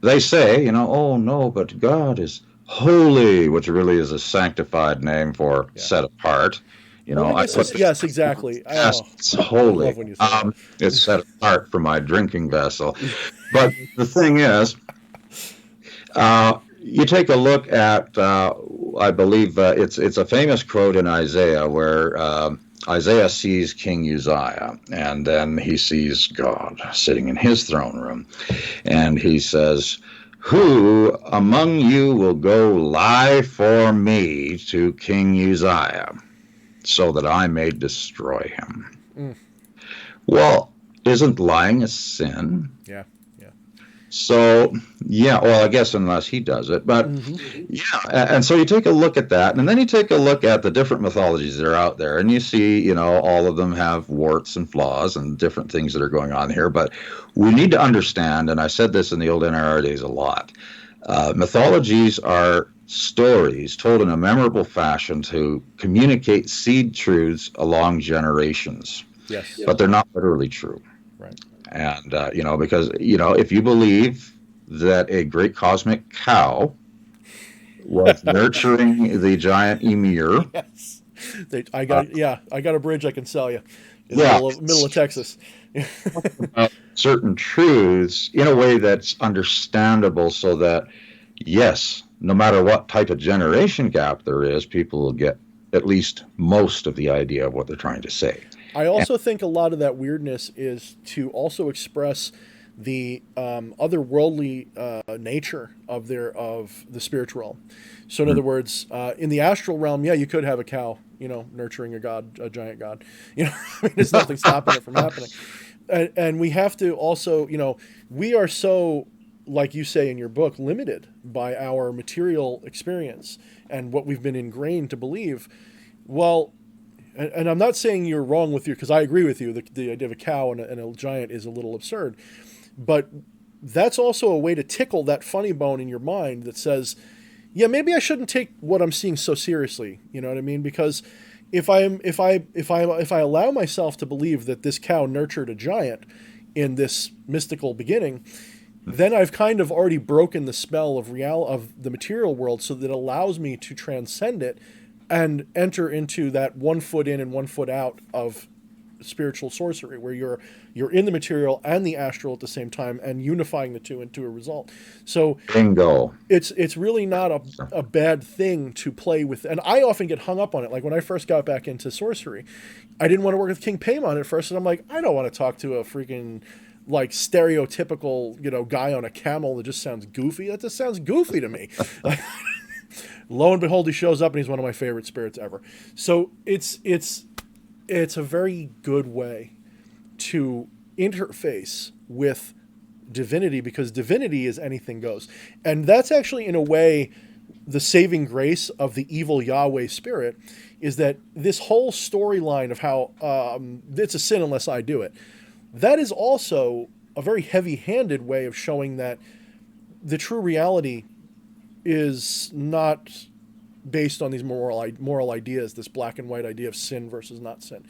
B: they say, you know, oh no, but God is holy, which really is a sanctified name for
A: yeah.
B: set apart. You know, I
A: Holiness
B: put
A: is
B: the
A: yes, exactly.
B: yes,
A: Oh,
B: it's
A: I love
B: holy.
A: when you say that.
B: It's set apart from my drinking vessel. But the thing is, you take a look at, I believe it's a famous quote in Isaiah where Isaiah sees King Uzziah, and then he sees God sitting in his throne room, and he says, "Who among you will go lie for me to King Uzziah, so that I may destroy him?"
A: Mm,
B: Well, isn't lying a sin?
A: yeah, yeah.
B: So, yeah, well, I guess unless he does it. But
A: hmm
B: yeah, and so you take a look at that, and then you take a look at the different mythologies that are out there, and you see, you know, all of them have warts and flaws and different things that are going on here. But we need to understand, and I said this in the old NRR days a lot, mythologies are stories told in a memorable fashion to communicate seed truths along generations,
A: Yes,
B: but they're not literally true.
A: right.
B: And, you know, because, you know, if you believe that a great cosmic cow was nurturing the giant emir,
A: Yes, I
B: uh,
A: got I got a bridge I can sell you in the
B: yeah,
A: middle of Texas.
B: certain truths in a way that's understandable so that, yes, no matter what type of generation gap there is, people will get at least most of the idea of what they're trying to say.
A: I also think a lot of that weirdness is to also express the otherworldly nature of the spiritual realm. So, in other words, in the astral realm, yeah, you could have a cow, you know, nurturing a god, a giant god. You know, I mean, there's nothing stopping it from happening. And we have to also, you know, we are so, like you say in your book, limited by our material experience and what we've been ingrained to believe. Well, and I'm not saying you're wrong with because I agree with you. The idea of a cow and a giant is a little absurd, but that's also a way to tickle that funny bone in your mind that says, yeah, maybe I shouldn't take what I'm seeing so seriously. You know what I mean? Because if I allow myself to believe that this cow nurtured a giant in this mystical beginning, then I've kind of already broken the spell of the material world, so that it allows me to transcend it and enter into that 1 foot in and 1 foot out of spiritual sorcery, where you're in the material and the astral at the same time and unifying the two into a result. So
B: Bingo.
A: it's really not a bad thing to play with. And I often get hung up on it. Like when I first got back into sorcery, I didn't want to work with King Paimon at first, and I'm like, I don't want to talk to a freaking like stereotypical, you know, guy on a camel that just sounds goofy. That just sounds goofy to me. lo and behold, he shows up and he's one of my favorite spirits ever. So it's a very good way to interface with divinity, because divinity is anything goes. And that's actually, in a way, the saving grace of the evil Yahweh spirit, is that this whole storyline of how it's a sin unless I do it, that is also a very heavy-handed way of showing that the true reality is not based on these moral ideas, this black and white idea of sin versus not sin.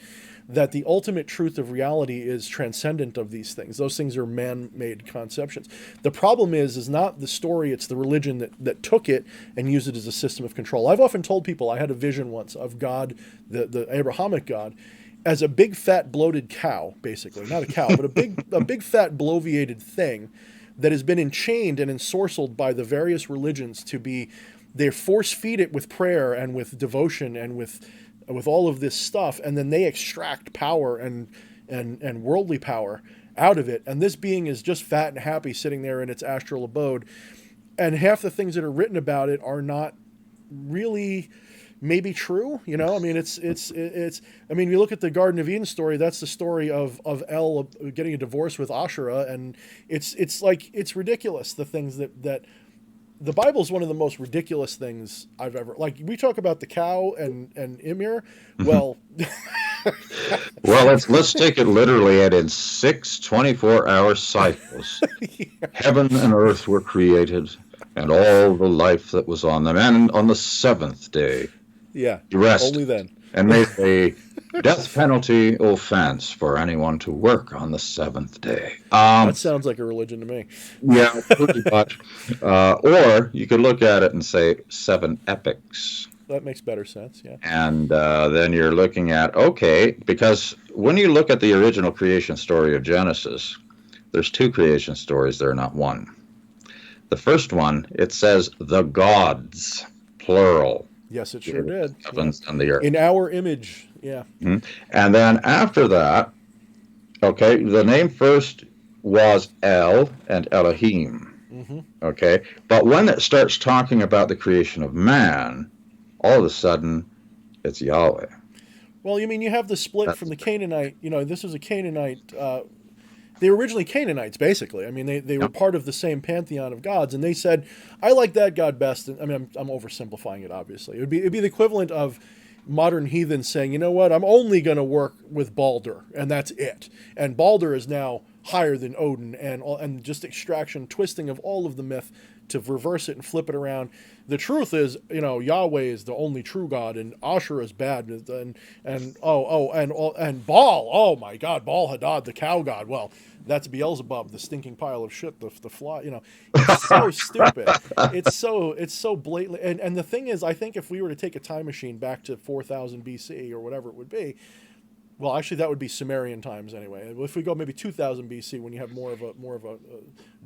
A: That the ultimate truth of reality is transcendent of these things. Those things are man-made conceptions. The problem is not the story, it's the religion that took it and used it as a system of control. I've often told people, I had a vision once of God, the Abrahamic God, as a big fat bloated cow, basically. Not a cow, but a big fat bloviated thing that has been enchained and ensorcelled by the various religions to be, they force feed it with prayer and with devotion and with all of this stuff, and then they extract power and worldly power out of it. And this being is just fat and happy sitting there in its astral abode. And half the things that are written about it are not really maybe true. You know, I mean, it's I mean, you look at the Garden of Eden story, that's the story of El getting a divorce with Asherah, and it's like, it's ridiculous, the things that the Bible is one of the most ridiculous things I've ever, like, we talk about the cow and Ymir. Well,
B: well, let's take it literally, and in 6 24-hour cycles, heaven and earth were created, and all the life that was on them, and on the seventh day, he rested,
A: only then,
B: and made a death penalty offense for anyone to work on the seventh day.
A: That sounds like a religion to me.
B: Yeah, pretty much. Or you could look at it and say 7 epics.
A: That makes better sense, yeah.
B: And then you're looking at, okay, because when you look at the original creation story of Genesis, there's 2 creation stories there, not one. The first one, it says the gods, plural.
A: Yes, it sure did.
B: Heavens and the earth.
A: In our image, yeah.
B: Mm-hmm. And then after that, okay, the name first was El and Elohim. Mm-hmm. Okay, but when it starts talking about the creation of man, all of a sudden, it's Yahweh.
A: Well, you mean, you have the split from the Canaanite, you know, this was a Canaanite, they were originally Canaanites, basically. I mean, they were part of the same pantheon of gods, and they said, I like that god best. And, I mean, I'm oversimplifying it, obviously. It'd be the equivalent of modern heathens saying, you know what, I'm only going to work with Balder, and that's it. And Balder is now higher than Odin, and just extraction, twisting of all of the myth to reverse it and flip it around. The truth is, you know, Yahweh is the only true God, and Asherah is bad, and Baal, oh my God, Baal Hadad, the cow god. Well, that's Beelzebub, the stinking pile of shit, the fly. You know, it's so stupid. It's so blatantly. And the thing is, I think if we were to take a time machine back to 4000 BC or whatever it would be, well, actually, that would be Sumerian times anyway. If we go maybe 2000 BC, when you have more of a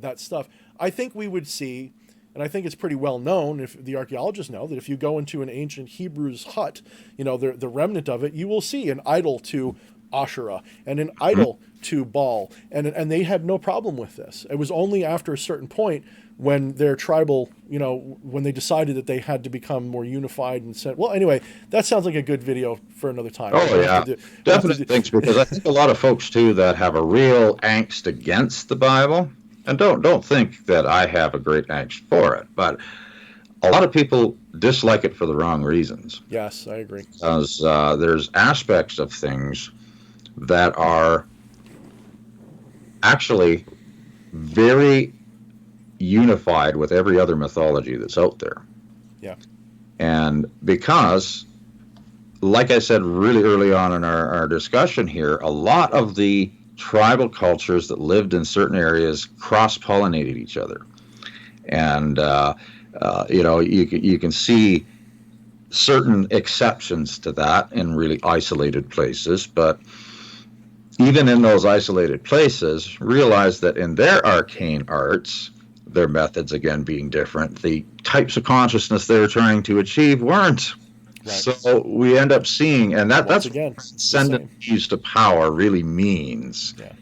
A: that stuff, I think we would see, and I think it's pretty well known, if the archaeologists know, that if you go into an ancient Hebrew's hut, you know, the remnant of it, you will see an idol to Asherah and an idol to Baal, and they had no problem with this. It was only after a certain point, when their tribal, you know, when they decided that they had to become more unified and said, well, anyway, that sounds like a good video for another time.
B: Oh, yeah. Definitely thanks, because I think a lot of folks, too, that have a real angst against the Bible, and don't think that I have a great angst for it, but a lot of people dislike it for the wrong reasons.
A: Yes, I agree.
B: Because there's aspects of things that are actually very unified with every other mythology that's out there.
A: Yeah.
B: And because, like I said really early on in our discussion here, a lot of the tribal cultures that lived in certain areas cross-pollinated each other. And, you know, you can see certain exceptions to that in really isolated places, but even in those isolated places, realize that in their arcane arts, their methods, again, being different, the types of consciousness they were trying to achieve weren't. Right. So we end up seeing, and that's what ascendant keys to power really means. Yeah.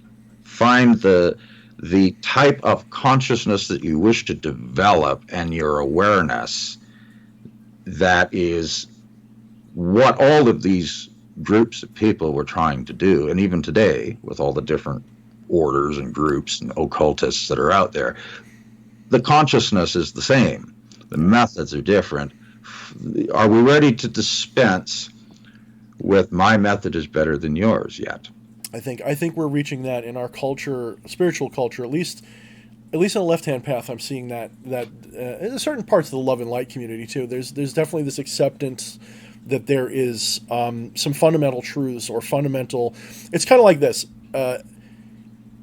B: Find the type of consciousness that you wish to develop, and your awareness that is what all of these groups of people were trying to do. And even today, with all the different orders and groups and occultists that are out there, the consciousness is the same. The methods are different. Are we ready to dispense with my method is better than yours yet?
A: I think we're reaching that in our culture, spiritual culture, at least on the left-hand path. I'm seeing that in certain parts of the love and light community too. There's definitely this acceptance that there is some fundamental truths or fundamental. It's kind of like this.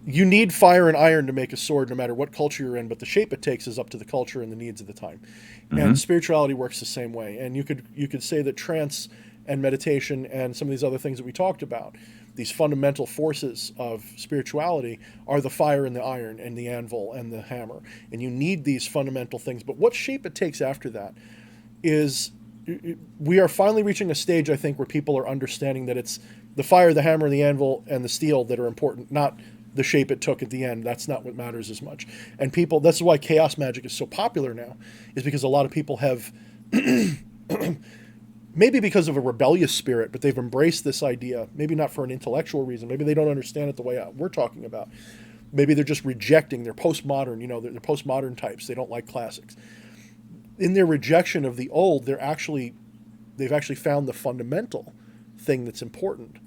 A: You need fire and iron to make a sword, no matter what culture you're in. But the shape it takes is up to the culture and the needs of the time. Mm-hmm. And spirituality works the same way. And you could say that trance and meditation and some of these other things that we talked about, these fundamental forces of spirituality, are the fire and the iron and the anvil and the hammer. And you need these fundamental things. But what shape it takes after that is, we are finally reaching a stage, I think, where people are understanding that it's the fire, the hammer, the anvil, and the steel that are important, not the shape it took at the end. That's not what matters as much. And people, that's why chaos magic is so popular now, is because a lot of people have, maybe because of a rebellious spirit, but they've embraced this idea, maybe not for an intellectual reason. Maybe they don't understand it the way we're talking about. Maybe they're just rejecting, they're postmodern, they're postmodern types. They don't like classics. In their rejection of the old, they've actually found the fundamental thing that's important.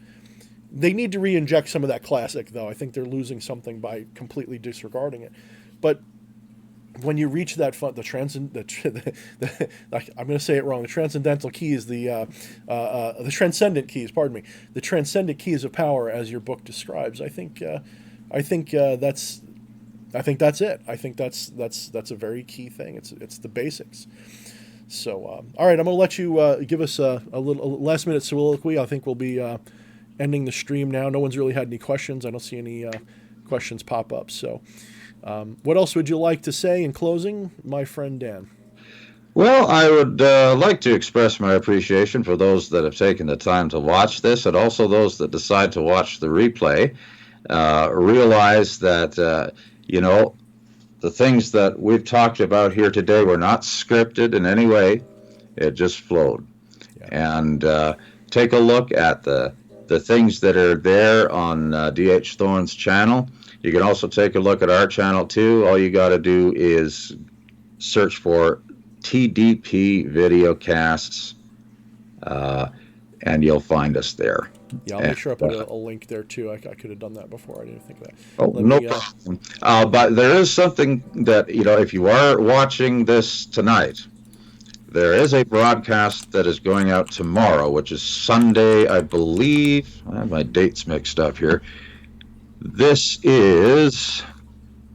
A: They need to re-inject some of that classic, though. I think they're losing something by completely disregarding it. But when you reach that I'm going to say it wrong. The transcendental keys, the transcendent keys. Pardon me. The transcendent keys of power, as your book describes. I think that's it. I think that's a very key thing. It's the basics. So, all right, I'm going to let you give us a last minute soliloquy. I think we'll be ending the stream now. No one's really had any questions. I don't see any questions pop up. So, what else would you like to say in closing, my friend Dan?
B: Well, I would like to express my appreciation for those that have taken the time to watch this, and also those that decide to watch the replay. Realize that the things that we've talked about here today were not scripted in any way. It just flowed. Yeah. And take a look at the things that are there on D.H. Thorne's channel. You can also take a look at our channel too. All you got to do is search for TDP Videocasts, and you'll find us there.
A: Yeah, I'll make sure I put a link there too. I could have done that before. I didn't think of that.
B: Oh, no problem. But there is something that, if you are watching this tonight, there is a broadcast that is going out tomorrow, which is Sunday, I believe. I have my dates mixed up here. This is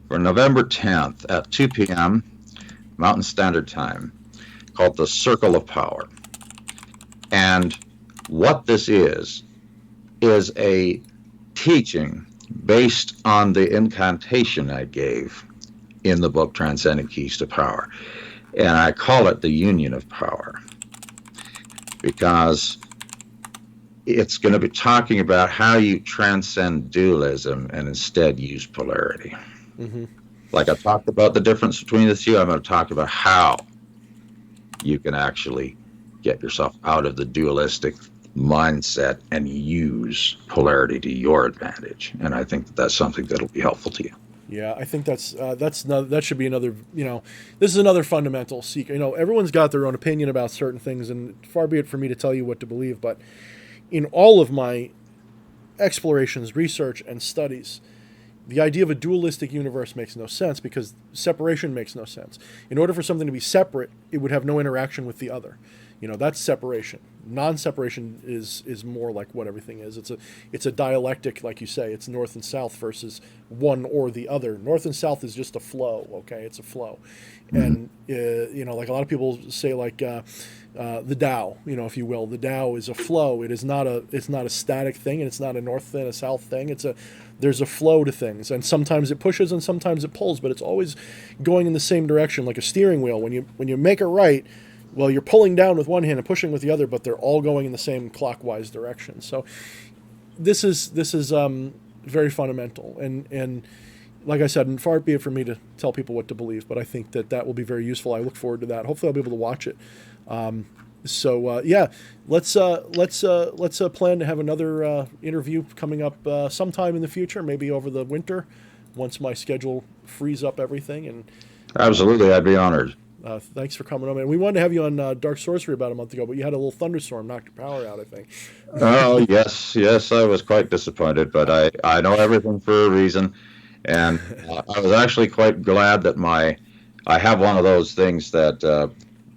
B: for November 10th at 2 p.m. Mountain Standard Time, called The Circle of Power. And what this is a teaching based on the incantation I gave in the book Transcendent Keys to Power. And I call it the Union of Power, because it's going to be talking about how you transcend dualism and instead use polarity. Mm-hmm. Like I talked about the difference between the two, I'm going to talk about how you can actually get yourself out of the dualistic mindset and use polarity to your advantage. And I think that's something that'll be helpful to you.
A: Yeah, I think that should be another, this is another fundamental seek. Everyone's got their own opinion about certain things, and far be it for me to tell you what to believe, but in all of my explorations, research, and studies, the idea of a dualistic universe makes no sense, because separation makes no sense. In order for something to be separate, it would have no interaction with the other. That's separation. Non-separation is more like what everything is. It's a dialectic, like you say. It's north and south versus one or the other. North and south is just a flow. Okay, it's a flow, and like a lot of people say, like the Tao, if you will. The Tao is a flow. It's not a static thing, and it's not a north and a south thing. There's a flow to things, and sometimes it pushes and sometimes it pulls, but it's always going in the same direction, like a steering wheel. When you make it right, well, you're pulling down with one hand and pushing with the other, but they're all going in the same clockwise direction. So this is very fundamental. And like I said, and far be it for me to tell people what to believe, but I think that will be very useful. I look forward to that. Hopefully, I'll be able to watch it. Yeah, let's plan to have another interview coming up sometime in the future, maybe over the winter, once my schedule frees up everything. And
B: Absolutely, I'd be honored.
A: thanks for coming on, man. We wanted to have you on Dark Sorcery about a month ago, but you had a little thunderstorm, knocked your power out, I think.
B: Oh, yes, I was quite disappointed, but I know everything for a reason, and I was actually quite glad that I have one of those things that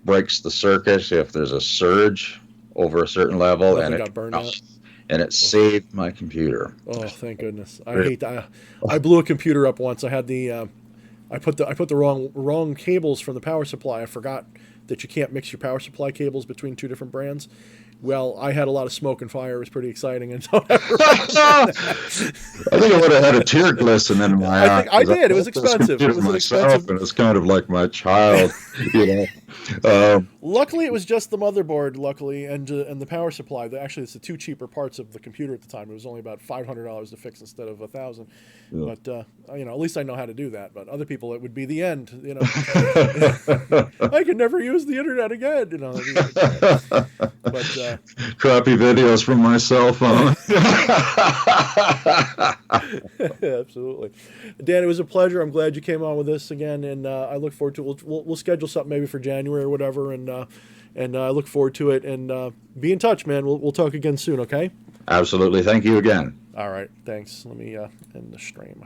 B: breaks the circuit if there's a surge over a certain level,
A: Nothing got burned out.
B: And it saved my computer.
A: Oh, thank goodness! I hate that. I blew a computer up once. I had I put the wrong cables from the power supply. I forgot that you can't mix your power supply cables between two different brands. Well, I had a lot of smoke and fire. It was pretty exciting, and don't ever.
B: I think I would have had a tear glisten in my eye.
A: I think I did. It was expensive. It was an expensive.
B: And it's kind of like my child, you know.
A: Luckily, it was just the motherboard. Luckily, and the power supply. Actually, it's the two cheaper parts of the computer at the time. It was only about $500 to fix instead of $1,000. Yeah. But at least I know how to do that. But other people, it would be the end. I could never use the internet again. But
B: crappy videos from my cell phone.
A: Absolutely, Dan. It was a pleasure. I'm glad you came on with us again, and I look forward to. We'll schedule something maybe for January or whatever, and I look forward to it. And be in touch, man. We'll talk again soon. Okay.
B: Absolutely. Thank you again.
A: All right. Thanks. Let me end the stream.